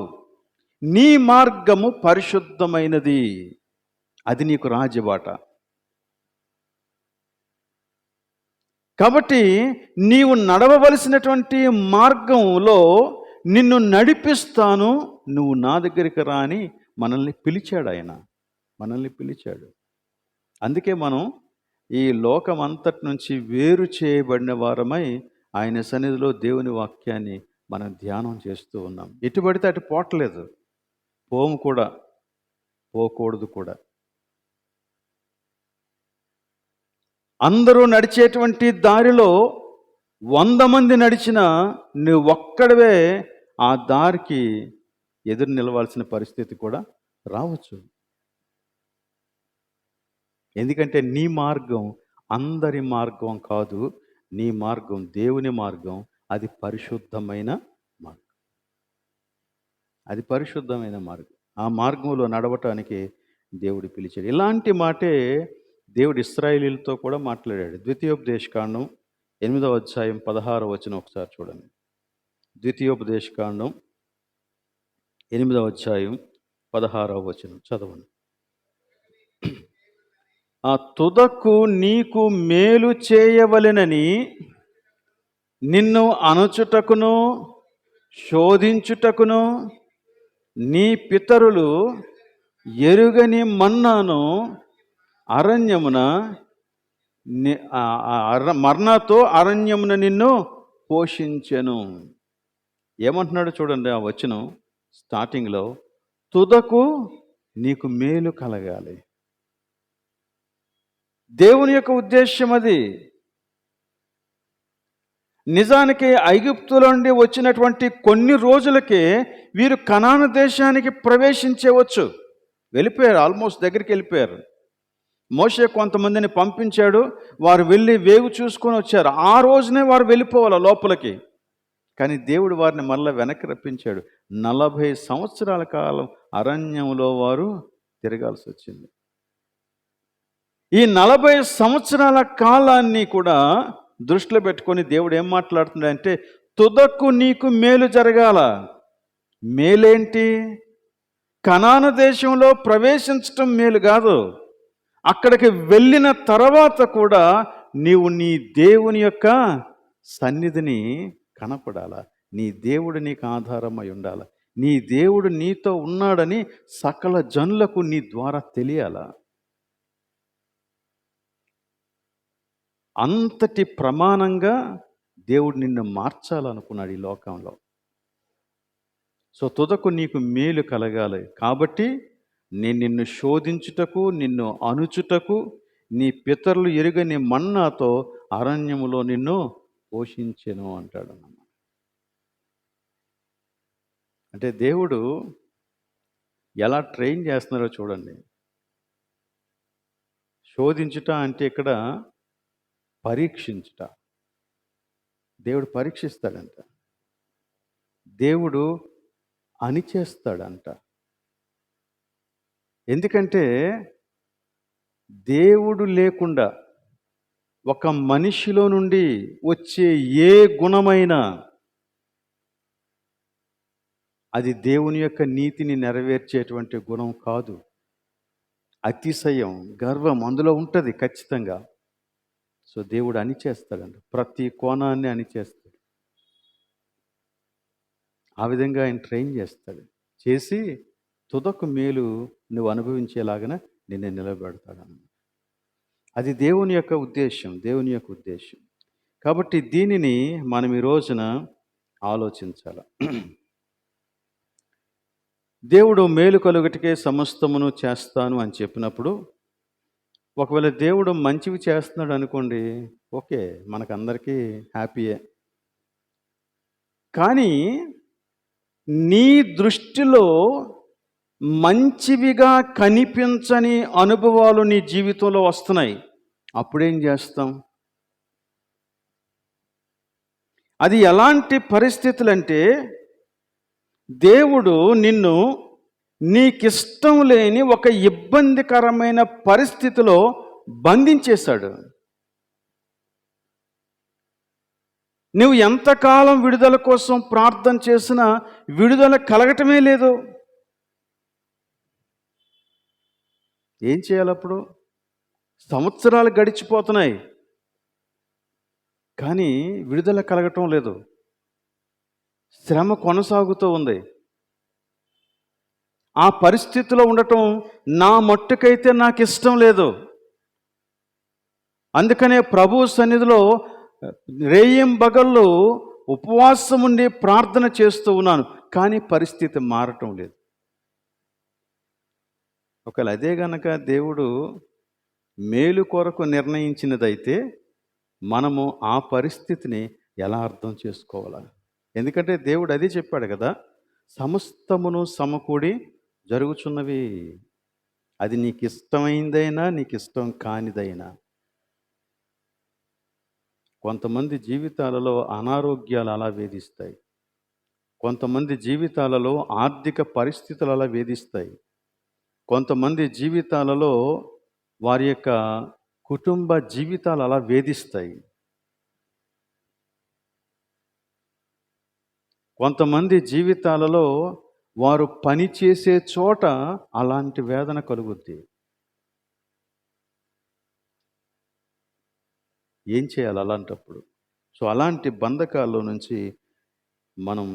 నీ మార్గము పరిశుద్ధమైనది, అది నీకు రాజబాట. కాబట్టి నీవు నడవవలసినటువంటి మార్గంలో నిన్ను నడిపిస్తాను, నువ్వు నా దగ్గరికి రా అని మనల్ని పిలిచాడు. ఆయన మనల్ని పిలిచాడు. అందుకే మనం ఈ లోకమంతటి నుంచి వేరు చేయబడిన వారమై ఆయన సన్నిధిలో దేవుని వాక్యాన్ని మనం ధ్యానం చేస్తూ ఉన్నాం. ఎటు పడితే అటు పోవట్లేదు, పోము కూడా, పోకూడదు కూడా. అందరూ నడిచేటువంటి దారిలో 100 మంది నడిచినా నువ్వు ఒక్కడవే ఆ దారికి ఎదురు నిలవాల్సిన పరిస్థితి కూడా రావచ్చు. ఎందుకంటే నీ మార్గం అందరి మార్గం కాదు, నీ మార్గం దేవుని మార్గం, అది పరిశుద్ధమైన మార్గం. అది పరిశుద్ధమైన మార్గం. ఆ మార్గంలో నడవటానికి దేవుడు పిలిచాడు. ఇలాంటి మాటే దేవుడు ఇశ్రాయేలీయులతో కూడా మాట్లాడాడు. ద్వితీయోపదేశకాండం 8వ అధ్యాయం 16వ వచనం ఒకసారి చూడండి. ద్వితీయోపదేశకాండం 8వ అధ్యాయం 16వ వచనం చదవండి. ఆ తుదకు నీకు మేలు చేయవలెనని నిన్ను అణచుటకును శోధించుటకును నీ పితరులు ఎరుగని మన్నాను అరణ్యమున మరణతో అరణ్యమున నిన్ను పోషించెను. ఏమంటున్నాడు చూడండి ఆ వచనం స్టార్టింగ్లో, తుదకు నీకు మేలు కలగాలి. దేవుని యొక్క ఉద్దేశం అది. నిజానికి ఐగుప్తులో నుండి వచ్చినటువంటి కొన్ని రోజులకే వీరు కనాను దేశానికి ప్రవేశించవచ్చు. వెళ్ళిపోయారు, ఆల్మోస్ట్ దగ్గరికి వెళ్ళిపోయారు. మోషే కొంతమందిని పంపించాడు, వారు వెళ్ళి వేగు చూసుకొని వచ్చారు. ఆ రోజునే వారు వెళ్ళిపోవాలి లోపలికి. కానీ దేవుడు వారిని మళ్ళీ వెనక్కి రప్పించాడు. 40 సంవత్సరాల కాలం అరణ్యంలో వారు తిరగాల్సి వచ్చింది. ఈ 40 సంవత్సరాల కాలాన్ని కూడా దృష్టిలో పెట్టుకొని దేవుడు ఏం మాట్లాడుతున్నాడంటే, తుదకు నీకు మేలు జరగాల. మేలేంటి? కనాను దేశంలో ప్రవేశించటం మేలు కాదు, అక్కడికి వెళ్ళిన తర్వాత కూడా నీవు నీ దేవుని యొక్క సన్నిధిని కనపడాల. నీ దేవుడు నీకు ఆధారమై ఉండాల. నీ దేవుడు నీతో ఉన్నాడని సకల జనులకు నీ ద్వారా తెలియాల. అంతటి ప్రమాణంగా దేవుడు నిన్ను మార్చాలనుకున్నాడు ఈ లోకంలో. సో తుదకు నీకు మేలు కలగాలి. కాబట్టి నేను నిన్ను శోధించుటకు, నిన్ను అణుచుటకు, నీ పితరులు ఎరుగని మన్నాతో అరణ్యములో నిన్ను పోషించెను అంటాడు. అంటే దేవుడు ఎలా ట్రైన్ చేస్తున్నారో చూడండి. శోధించుట అంటే ఇక్కడ పరీక్షించుట. దేవుడు పరీక్షిస్తాడంట, దేవుడు అణిచేస్తాడంట. ఎందుకంటే దేవుడు లేకుండా ఒక మనిషిలో నుండి వచ్చే ఏ గుణమైనా అది దేవుని యొక్క నీతిని నెరవేర్చేటువంటి గుణం కాదు. అతిశయం, గర్వం అందులో ఉంటుంది ఖచ్చితంగా. సో దేవుడు అణిచేస్తాడంట, ప్రతి కోణాన్ని అణిచేస్తాడు. ఆ విధంగా ఆయన ట్రైన్ చేస్తాడు, చేసి తుదకు మేలు నువ్వు అనుభవించేలాగా నిన్ను నిలబెడతాడన్నమాట. అది దేవుని యొక్క ఉద్దేశం, దేవుని యొక్క ఉద్దేశం. కాబట్టి దీనిని మనం ఈ రోజున ఆలోచించాలి. దేవుడు మేలు కలుగుటకే సమస్తమును చేస్తాను అని చెప్పినప్పుడు, ఒకవేళ దేవుడు మంచివి చేస్తున్నాడు అనుకోండి, ఓకే, మనకందరికీ హ్యాపీయే. కానీ నీ దృష్టిలో మంచివిగా కనిపించని అనుభవాలు నీ జీవితంలో వస్తున్నాయి. అప్పుడేం చేస్తాం? అది ఎలాంటి పరిస్థితులంటే, దేవుడు నిన్ను నీకిష్టం లేని ఒక ఇబ్బందికరమైన పరిస్థితిలో బంధించేశాడు. నువ్వు ఎంతకాలం విడుదల కోసం ప్రార్థన చేసినా విడుదల కలగటమే లేదు. ఏం చేయాలి అప్పుడు? సంవత్సరాలు గడిచిపోతున్నాయి, కానీ విడుదల కలగటం లేదు. శ్రమ కొనసాగుతూ ఉంది. ఆ పరిస్థితిలో ఉండటం నా మట్టుకైతే నాకు ఇష్టం లేదు. అందుకనే ప్రభు సన్నిధిలో రేయింబగళ్ళు ఉపవాసం ఉండి ప్రార్థన చేస్తూ ఉన్నాను, కానీ పరిస్థితి మారటం లేదు. ఒకవేళ అదే గనక దేవుడు మేలు కొరకు నిర్ణయించినదైతే మనము ఆ పరిస్థితిని ఎలా అర్థం చేసుకోవాలా? ఎందుకంటే దేవుడు అదే చెప్పాడు కదా, సమస్తమును సమకూడి జరుగుచున్నవి. అది నీకు ఇష్టమైందైనా నీకు ఇష్టం కానిదైనా. కొంతమంది జీవితాలలో అనారోగ్యాలు అలా వేధిస్తాయి. కొంతమంది జీవితాలలో ఆర్థిక పరిస్థితులు అలా వేధిస్తాయి. కొంతమంది జీవితాలలో వారి యొక్క కుటుంబ జీవితాలు అలా వేధిస్తాయి. కొంతమంది జీవితాలలో వారు పని చేసే చోట అలాంటి వేదన కలుగుద్ది. ఏం చేయాలి అలాంటప్పుడు? సో అలాంటి బంధకాల్లో నుంచి మనం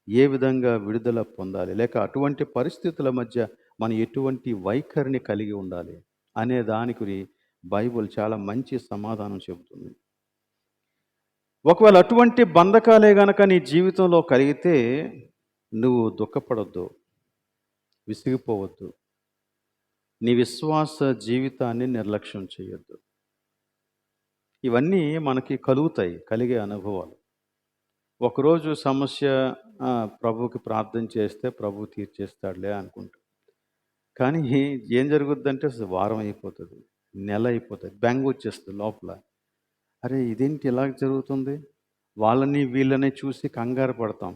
ఏ విధంగా విడుదల పొందాలి, లేక అటువంటి పరిస్థితుల మధ్య మనం ఎటువంటి వైఖరిని కలిగి ఉండాలి అనే దానికి బైబిల్ చాలా మంచి సమాధానం చెబుతుంది. ఒకవేళ అటువంటి బంధకాలే గనక నీ జీవితంలో కలిగితే నువ్వు దుఃఖపడొద్దు, విసిగిపోవద్దు, నీ విశ్వాస జీవితాన్ని నిర్లక్ష్యం చేయొద్దు. ఇవన్నీ మనకి కలుగుతాయి, కలిగే అనుభవాలు. ఒకరోజు సమస్య ప్రభువుకి ప్రార్థన చేస్తే ప్రభు తీర్చేస్తాడులే అనుకుంటాం. కానీ ఏం జరుగుద్దంటే వారం అయిపోతుంది, నెల అయిపోతుంది, బెంగ వచ్చేస్తుంది లోపల. అరే ఇదేంటి ఇలా జరుగుతుంది? వాళ్ళని వీళ్ళని చూసి కంగారు పడతాం.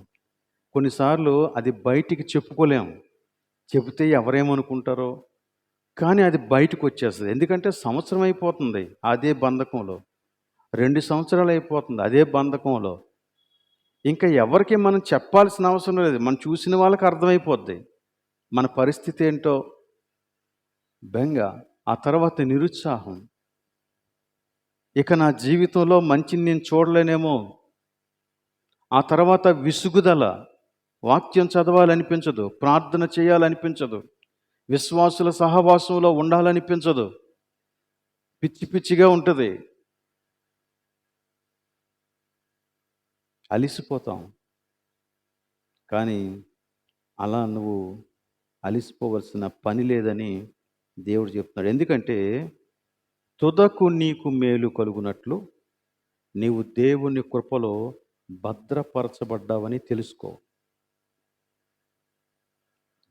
కొన్నిసార్లు అది బయటికి చెప్పుకోలేం, చెబితే ఎవరేమనుకుంటారో. కానీ అది బయటకు వచ్చేస్తుంది. ఎందుకంటే సంవత్సరం అయిపోతుంది అదే బంధకంలో, 2 సంవత్సరాలు అయిపోతుంది అదే బంధకంలో. ఇంకా ఎవరికి మనం చెప్పాల్సిన అవసరం లేదు, మనం చూసిన వాళ్ళకి అర్థమైపోద్ది మన పరిస్థితి ఏంటో. బెంగ, ఆ తర్వాత నిరుత్సాహం, ఇక నా జీవితంలో మంచిని నేను చూడలేనేమో. ఆ తర్వాత విసుగుదల, వాక్యం చదవాలనిపించదు, ప్రార్థన చేయాలనిపించదు, విశ్వాసుల సహవాసంలో ఉండాలనిపించదు, పిచ్చి పిచ్చిగా ఉంటుంది, అలిసిపోతాం. కానీ అలా నువ్వు అలిసిపోవలసిన పని లేదని దేవుడు చెప్తున్నాడు. ఎందుకంటే తుదకు నీకు మేలు కలుగునట్లు నీవు దేవుని కృపలో భద్రపరచబడ్డావని తెలుసుకో.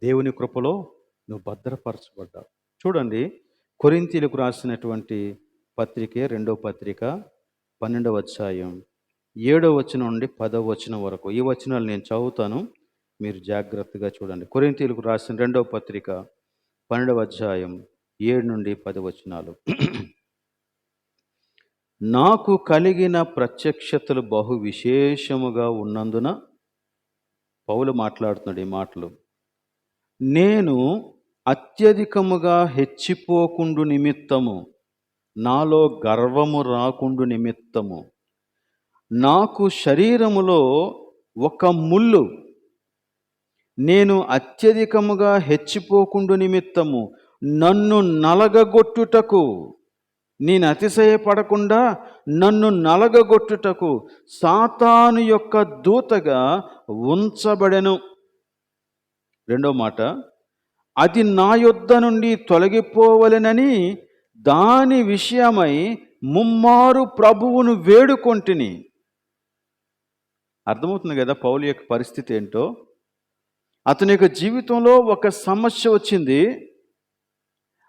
దేవుని కృపలో నువ్వు భద్రపరచబడ్డావు. చూడండి, కొరింథీయులకు రాసినటువంటి పత్రికే 2వ పత్రిక 12వ అధ్యాయం 7వ వచనం నుండి 10వ వచనం వరకు. ఈ వచనాలు నేను చదువుతాను, మీరు జాగ్రత్తగా చూడండి. కొరింథీయులకు రాసిన 2వ పత్రిక 12వ అధ్యాయం 7 నుండి 10 వచనాలు. నాకు కలిగిన ప్రత్యక్షతలు బహు విశేషముగా ఉన్నందున, పౌలు మాట్లాడుతున్నాడు ఈ మాటలు, నేను అత్యధికముగా హెచ్చిపోకుండు నిమిత్తము, నాలో గర్వము రాకుండు నిమిత్తము, నాకు శరీరములో ఒక ముళ్ళు, నేను అత్యధికముగా హెచ్చిపోకుండు నిమిత్తము నన్ను నలగగొట్టుటకు, నేను అతిశయపడకుండా నన్ను నలగగొట్టుటకు సాతాను యొక్క దూతగా ఉంచబడెను. 2వ మాట, అది నా యొద్ద నుండి తొలగిపోవలెనని దాని విషయమై ముమ్మారు ప్రభువును వేడుకొంటిని. అర్థమవుతుంది కదా పౌలు యొక్క పరిస్థితి ఏంటో. అతని యొక్క జీవితంలో ఒక సమస్య వచ్చింది.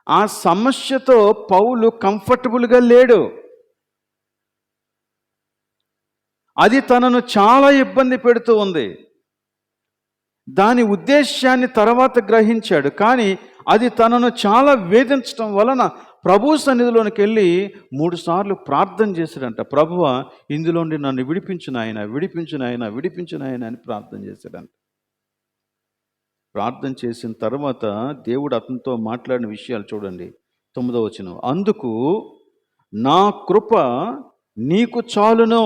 ఆ సమస్యతో పౌలు కంఫర్టబుల్గా లేడు. అది తనను చాలా ఇబ్బంది పెడుతూ ఉంది. దాని ఉద్దేశాన్ని తర్వాత గ్రహించాడు, కానీ అది తనను చాలా వేధించడం వలన ప్రభు సన్నిధిలోనికి వెళ్ళి 3 సార్లు ప్రార్థన చేశాడంట. ప్రభువా, ఇందులోండి నన్ను విడిపించు నాయన, విడిపించు నాయన, విడిపించు నాయన అని ప్రార్థన చేశాడంట. ప్రార్థన చేసిన తర్వాత దేవుడు అతనితో మాట్లాడిన విషయాలు చూడండి. 9వ వచనం, అందుకు నా కృప నీకు చాలును.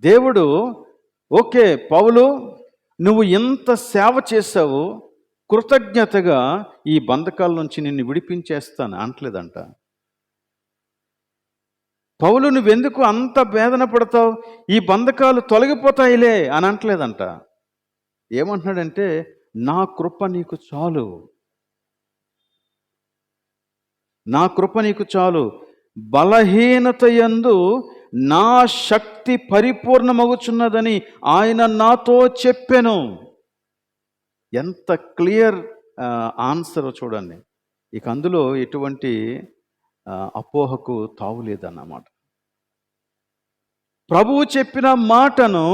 దేవుడు, ఓకే పౌలు, నువ్వు ఎంత సేవ చేశావు, కృతజ్ఞతగా ఈ బంధకాల నుంచి నిన్ను విడిపించేస్తాను అంటలేదంట. పౌలు, నువ్వెందుకు అంత వేదన పడతావు, ఈ బంధకాలు తొలగిపోతాయిలే అని అంటలేదంట. ఏమంటున్నాడంటే, నా కృప నీకు చాలు, నా కృప నీకు చాలు, బలహీనత యందు నా శక్తి పరిపూర్ణమగుచున్నదని ఆయన నాతో చెప్పెను. ఎంత క్లియర్ ఆన్సర్ చూడండి. ఇక అందులో ఎటువంటి అపోహకు తావులేదన్నమాట. ప్రభువు చెప్పిన మాటను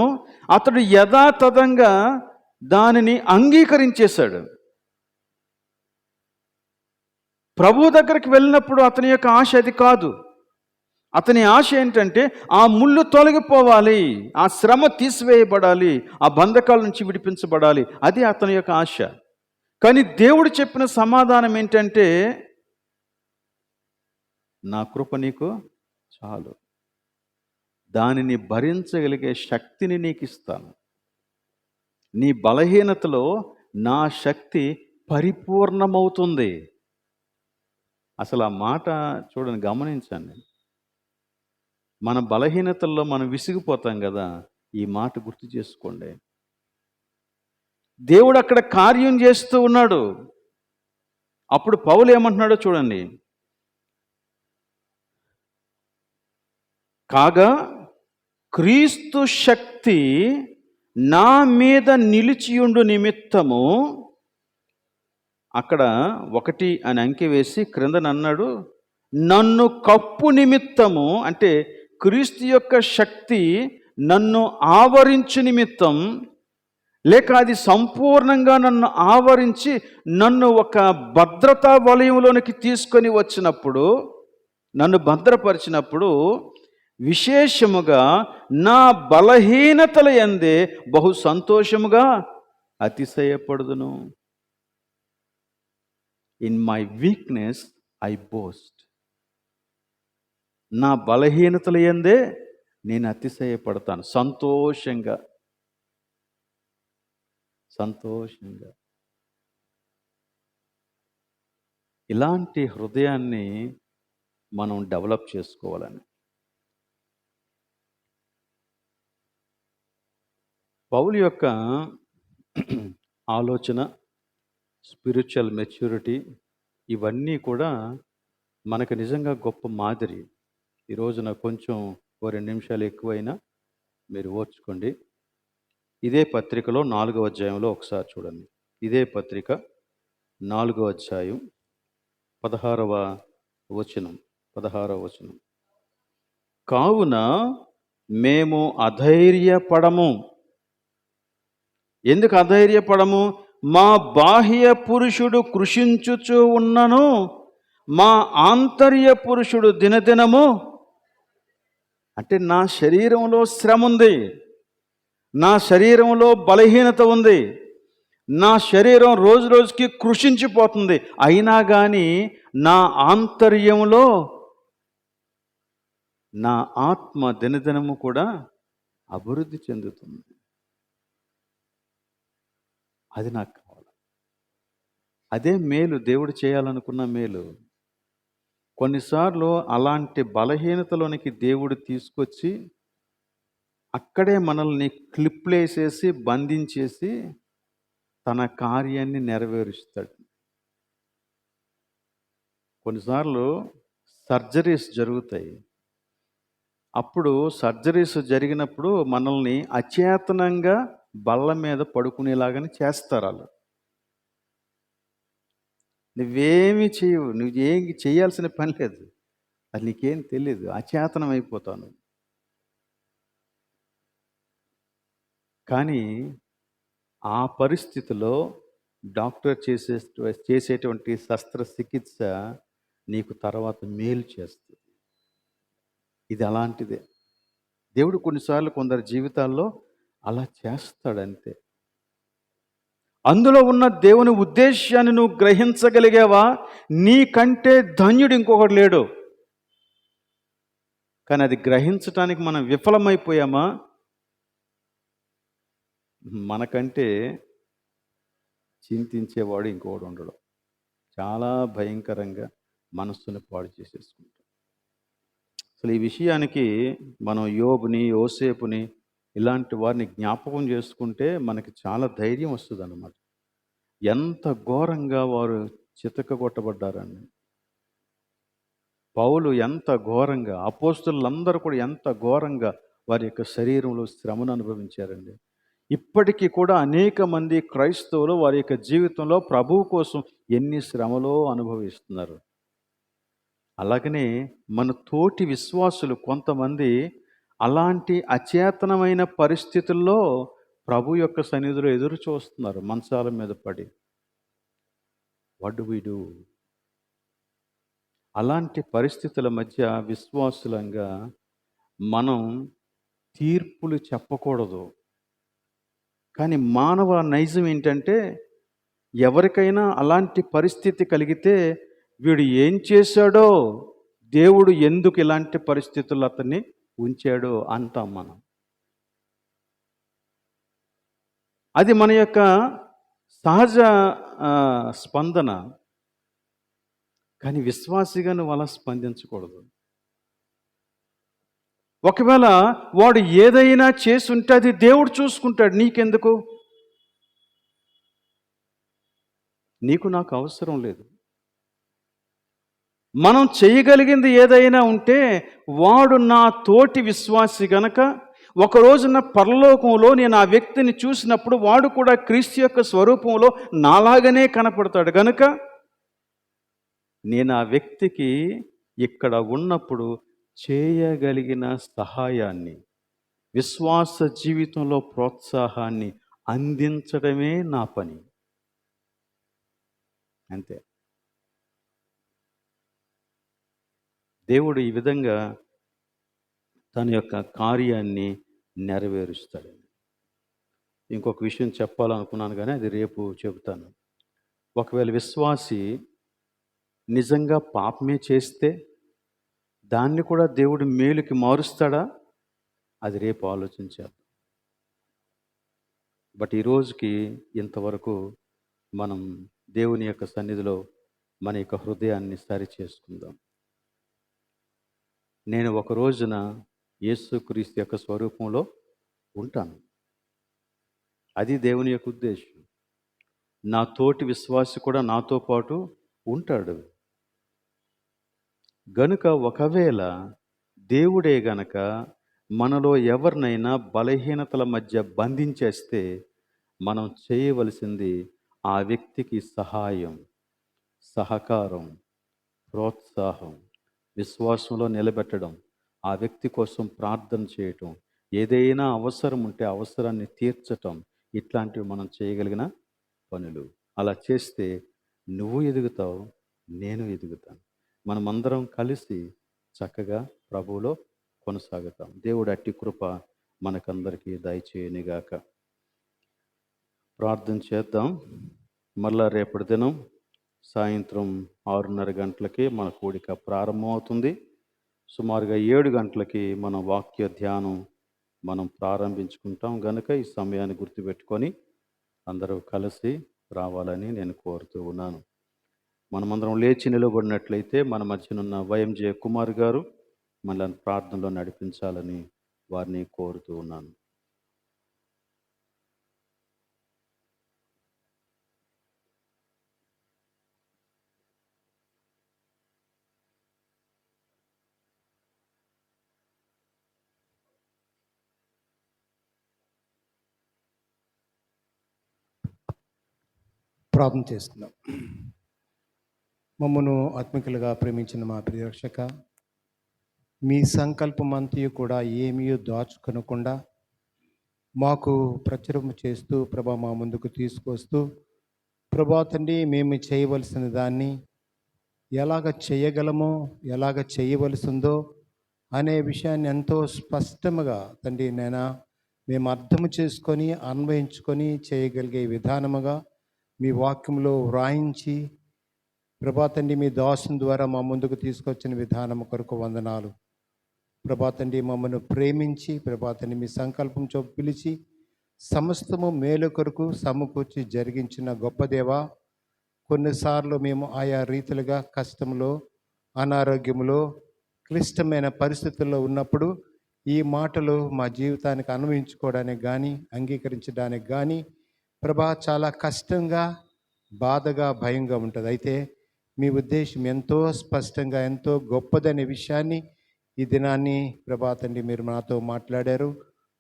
అతడు యథాతథంగా దానిని అంగీకరించేశాడు. ప్రభు దగ్గరికి వెళ్ళినప్పుడు అతని యొక్క ఆశ అది కాదు. అతని ఆశ ఏంటంటే ఆ ముళ్ళు తొలగిపోవాలి, ఆ శ్రమ తీసివేయబడాలి, ఆ బంధకాల నుంచి విడిపించబడాలి. అది అతని యొక్క ఆశ. కానీ దేవుడు చెప్పిన సమాధానం ఏంటంటే, నా కృప నీకు చాలు, దానిని భరించగలిగే శక్తిని నీకు ఇస్తాను, నీ బలహీనతలో నా శక్తి పరిపూర్ణమవుతుంది. అసలు ఆ మాట చూడండి, గమనించండి. మన బలహీనతల్లో మనం విసిగిపోతాం కదా, ఈ మాట గుర్తు చేసుకోండి. దేవుడు అక్కడ కార్యం చేస్తూ ఉన్నాడు. అప్పుడు పౌలు ఏమంటున్నాడో చూడండి. కాగా క్రీస్తు శక్తి నా మీద నిలిచియుండు నిమిత్తము, అక్కడ 1 అని అంకె వేసి క్రిందనన్నాడు, నన్ను కప్పు నిమిత్తము, అంటే క్రీస్తు యొక్క శక్తి నన్ను ఆవరించు నిమిత్తం, లేక అది సంపూర్ణంగా నన్ను ఆవరించి నన్ను ఒక భద్రతా వలయంలోనికి తీసుకొని వచ్చినప్పుడు, నన్ను భద్రపరిచినప్పుడు, విశేషముగా నా బలహీనతల యందే బహు సంతోషముగా అతిశయపడుదును. In my weakness I boast. నా బలహీనతల యందే నేను అతిశయపడతాను, సంతోషంగా. ఇలాంటి హృదయాన్ని మనం డెవలప్ చేసుకోవాలని పౌలు యొక్క ఆలోచన, స్పిరిచువల్ మెచ్యూరిటీ, ఇవన్నీ కూడా మనకు నిజంగా గొప్ప మాదిరి. ఈరోజున కొంచెం 2 నిమిషాలు ఎక్కువైనా మీరు ఓర్చుకోండి. ఇదే పత్రికలో 4వ అధ్యాయంలో ఒకసారి చూడండి. ఇదే పత్రిక 4వ అధ్యాయం 16వ వచనం. కావున మేము అధైర్యపడము. ఎందుకు అధైర్యపడము? మా బాహ్య పురుషుడు కృషించుచు ఉన్నను, మా ఆంతర్య పురుషుడు దినదినము, అంటే నా శరీరంలో శ్రమ ఉంది, నా శరీరంలో బలహీనత ఉంది, నా శరీరం రోజు రోజుకి కృషించిపోతుంది. అయినా కానీ నా ఆంతర్యంలో నా ఆత్మ దినదినము కూడా అభివృద్ధి చెందుతుంది. అది నాకు కావాలి. అదే మేలు, దేవుడు చేయాలనుకున్న మేలు. కొన్నిసార్లు అలాంటి బలహీనతలోనికి దేవుడు తీసుకొచ్చి అక్కడే మనల్ని క్లిప్లేసేసి బంధించేసి తన కార్యాన్ని నెరవేరుస్తాడు. కొన్నిసార్లు సర్జరీస్ జరుగుతాయి. అప్పుడు సర్జరీస్ జరిగినప్పుడు మనల్ని అచేతనంగా బల్ల మీద పడుకునేలాగానే చేస్తారు వాళ్ళు. నువ్వేమీ చేయవు, నువ్వేం చేయాల్సిన పని లేదు, అది నీకేం తెలియదు, అచేతనం అయిపోతాను. కానీ ఆ పరిస్థితిలో డాక్టర్ చేసేటువంటి శస్త్రచికిత్స నీకు తర్వాత మేలు చేస్తుంది. ఇది అలాంటిదే. దేవుడు కొన్నిసార్లు కొందరి జీవితాల్లో అలా చేస్తాడంతే. అందులో ఉన్న దేవుని ఉద్దేశాన్ని నువ్వు గ్రహించగలిగావా? నీకంటే ధన్యుడు ఇంకొకడు లేడు. కానీ అది గ్రహించటానికి మనం విఫలమైపోయామా? మనకంటే చింతించేవాడు ఇంకొకడు ఉండడు. చాలా భయంకరంగా మనస్సును పాడు చేసేసుకుంటాం. అసలు ఈ విషయానికి మనం యోబుని, యోసేపుని ఇలాంటి వారిని జ్ఞాపకం చేసుకుంటే మనకి చాలా ధైర్యం వస్తుంది అన్నమాట. ఎంత ఘోరంగా వారు చితకగొట్టబడ్డారని. పౌలు ఎంత ఘోరంగా, అపోస్తలులందరూ కూడా ఎంత ఘోరంగా వారి యొక్క శరీరంలో శ్రమను అనుభవించారండి. ఇప్పటికీ కూడా అనేక మంది క్రైస్తవులు వారి యొక్క జీవితంలో ప్రభువు కోసం ఎన్ని శ్రమలో అనుభవిస్తున్నారు. అలాగనే మన తోటి విశ్వాసులు కొంతమంది అలాంటి అచేతనమైన పరిస్థితుల్లో ప్రభు యొక్క సన్నిధిలో ఎదురు చూస్తున్నారు, మంచాల మీద పడి. What do we do? అలాంటి పరిస్థితుల మధ్య విశ్వాసులంగా మనం తీర్పులు చెప్పకూడదు. కానీ మానవ నైజం ఏంటంటే, ఎవరికైనా అలాంటి పరిస్థితి కలిగితే వీడు ఏం చేశాడో, దేవుడు ఎందుకు ఇలాంటి పరిస్థితుల్లో అతన్ని ఉంచాడో అంటాం మనం. అది మన యొక్క సహజ స్పందన. కానీ విశ్వాసిగా నువ్వు అలా స్పందించకూడదు. ఒకవేళ వాడు ఏదైనా చేసి ఉంటే అది దేవుడు చూసుకుంటాడు, నీకెందుకు? నీకు నాకు అవసరం లేదు. మనం చేయగలిగింది ఏదైనా ఉంటే, వాడు నా తోటి విశ్వాసి గనక ఒక రోజున పరలోకంలో నేను ఆ వ్యక్తిని చూసినప్పుడు వాడు కూడా క్రీస్తు యొక్క స్వరూపంలో నాలాగనే కనపడతాడు గనుక నేను ఆ వ్యక్తికి ఇక్కడ ఉన్నప్పుడు చేయగలిగిన సహాయాన్ని, విశ్వాస జీవితంలో ప్రోత్సాహాన్ని అందించడమే నా పని. అంతే. దేవుడు ఈ విధంగా తన యొక్క కార్యాన్ని నెరవేరుస్తాడు. ఇంకొక విషయం చెప్పాలనుకున్నాను కానీ అది రేపు చెబుతాను. ఒకవేళ విశ్వాసి నిజంగా పాపమే చేస్తే దాన్ని కూడా దేవుడు మేలుకి మారుస్తాడా? అది రేపు ఆలోచించాలి. బట్ ఈరోజుకి ఇంతవరకు మనం దేవుని యొక్క సన్నిధిలో మన యొక్క హృదయాన్ని సరి చేసుకుందాం. నేను ఒక రోజున యేసుక్రీస్తు యొక్క స్వరూపంలో ఉంటాను. అది దేవుని యొక్క ఉద్దేశం. నా తోటి విశ్వాసి కూడా నాతో పాటు ఉంటాడు. గనుక ఒకవేళ దేవుడే గనక మనలో ఎవరినైనా బలహీనతల మధ్య బంధించేస్తే మనం చేయవలసింది ఆ వ్యక్తికి సహాయం, సహకారం, ప్రోత్సాహం, విశ్వాసంలో నిలబెట్టడం, ఆ వ్యక్తి కోసం ప్రార్థన చేయటం, ఏదైనా అవసరం ఉంటే అవసరాన్ని తీర్చటం, ఇట్లాంటివి మనం చేయగలిగిన పనులు. అలా చేస్తే నువ్వు ఎదుగుతావు, నేను ఎదుగుతాను. మనమందరం కలిసి చక్కగా ప్రభువులో కొనసాగుతాం. దేవుడు అట్టి కృప మనకందరికీ దయచేయనిగాక. ప్రార్థన చేద్దాం. మళ్ళా రేపటి దినం సాయంత్రం 6:30 గంటలకి మన కూడిక ప్రారంభమవుతుంది. సుమారుగా 7 గంటలకి మన వాక్య ధ్యానం మనం ప్రారంభించుకుంటాం. గనుక ఈ సమయాన్ని గుర్తుపెట్టుకొని అందరూ కలిసి రావాలని నేను కోరుతూ ఉన్నాను. మనమందరం లేచి నిలబడినట్లయితే మన మధ్యనున్న వైఎంజే కుమార్ గారు మనల్ని ప్రార్థనలో నడిపించాలని వారిని కోరుతూ ఉన్నాను. ప్రార్థన చేస్తున్నాం. మమ్మను ఆత్మికులుగా ప్రేమించిన మా ప్రియరక్షక, మీ సంకల్పం అంతయు కూడా ఏమీ దాచుకొనకుండా మాకు ప్రచురం చేస్తూ ప్రభా మా ముందుకు తీసుకొస్తూ ప్రభా తండ్రి, మేము చేయవలసిన దాన్ని ఎలాగ చేయగలమో, ఎలాగ చేయవలసిందో అనే విషయాన్ని ఎంతో స్పష్టముగా తండ్రి నేను మేము అర్థం చేసుకొని అన్వయించుకొని చేయగలిగే విధానముగా మీ వాక్యంలో వ్రాయించి ప్రభా తండ్రి, మీ దాసుని ద్వారా మా ముందుకు తీసుకొచ్చిన విధానం కొరకు వందనాలు. ప్రభా తండ్రి, మమ్మల్ని ప్రేమించి ప్రభా తండ్రి మీ సంకల్పం చొప్పు పిలిచి సమస్తము మేలు కొరకు సమకూర్చి జరిగించిన గొప్ప దేవా, కొన్నిసార్లు మేము ఆయా రీతిలుగా కష్టంలో, అనారోగ్యంలో, క్లిష్టమైన పరిస్థితుల్లో ఉన్నప్పుడు ఈ మాటలు మా జీవితానికి అన్వయించుకోవడానికి కానీ అంగీకరించడానికి కానీ ప్రభా చాలా కష్టంగా, బాధగా, భయంగా ఉంటుంది. అయితే మీ ఉద్దేశం ఎంతో స్పష్టంగా, ఎంతో గొప్పదనే విషయాన్ని ఈ దినాన్ని ప్రభా తండ్రి మీరు నాతో మాట్లాడారు.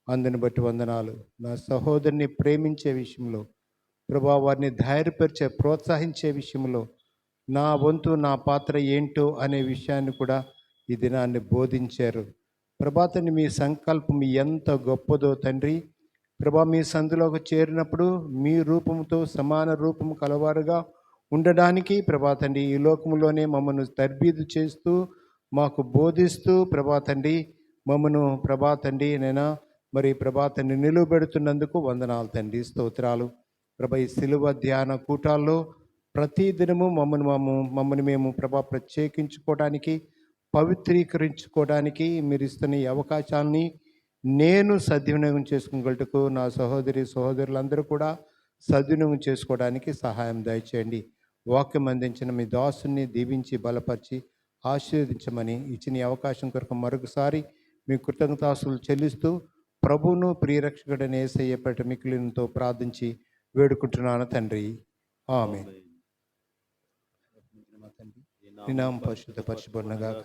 అందుని బట్టి వందనాలు. నా సహోదరుని ప్రేమించే విషయంలో ప్రభా, వారిని ధైర్యపరిచే, ప్రోత్సహించే విషయంలో నా వంతు, నా పాత్ర ఏంటో అనే విషయాన్ని కూడా ఈ దినాన్ని బోధించారు. ప్రభా తండ్రి, మీ సంకల్పం ఎంత గొప్పదో తండ్రి. ప్రభా, మీ సందులోకి చేరినప్పుడు మీ రూపంతో సమాన రూపము కలవారుగా ఉండడానికి ప్రభా తండ్రి ఈ లోకంలోనే మమ్మల్ని తర్బీదు చేస్తూ మాకు బోధిస్తూ ప్రభా తండ్రి మమ్మను ప్రభా తండ్రి మరి ప్రభా తండ్రి నిలువబెడుతున్నందుకు వందనాలు తండ్రి, స్తోత్రాలు. ప్రభా, ఈ సిలువ ధ్యాన కూటాల్లో ప్రతిదినము మమ్మల్ని మేము ప్రభా ప్రత్యేకించుకోవడానికి, పవిత్రీకరించుకోవడానికి మీరు ఇస్తున్న ఈ అవకాశాన్ని నేను సద్వినియోగం చేసుకోగలటకు నా సహోదరులందరూ కూడా సద్వినియోగం చేసుకోవడానికి సహాయం దయచేయండి. వాక్యం అందించిన మీ దాసుని దీవించి బలపరిచి ఆశీర్వదించమని ఇచ్చిన ఈ అవకాశం కొరకు మరొకసారి మీ కృతజ్ఞతాస్తులు చెల్లిస్తూ ప్రభువును ప్రియరక్షకుడైన యేసయ్య పేరిట మిక్కిలితో ప్రార్థించి వేడుకుంటున్నాను తండ్రి. ఆమేన్. నీ నామం పరిశుద్ధపరచబడునుగాక,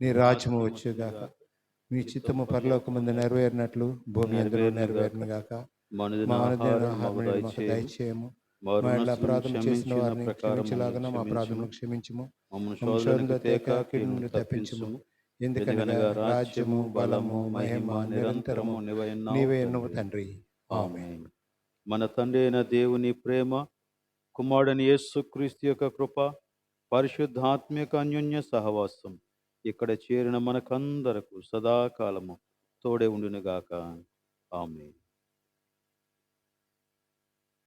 నీ రాజ్యము వచ్చుగాక, మీ చిత్తము పరలోకమందు నెరవేరినట్లు భూమి యందు నెరవేరునుగాక. మా అనుదిన ఆహారమును మాకు దయచేయము. మా యెడల అపరాధం చేసిన వారిని క్షమించలాగున మా అపరాధములను క్షమించుము. మమ్మల్ని శోధనలో తేక కీడు నుండి తప్పించుము. ఎందుకనగా రాజ్యము, బలము, మహిమ నిరంతరము నీవే నువ్వు తండ్రి. ఆమేన్. మన తండ్రి అయిన దేవుని ప్రేమ, కుమారుడైన యేసుక్రీస్తు యొక్క కృప, పరిశుద్ధాత్మిక అన్యోన్య సహవాసం ఇక్కడ చేరిన మనకందరకు సదాకాలము తోడే ఉండునుగాక. ఆమేన్.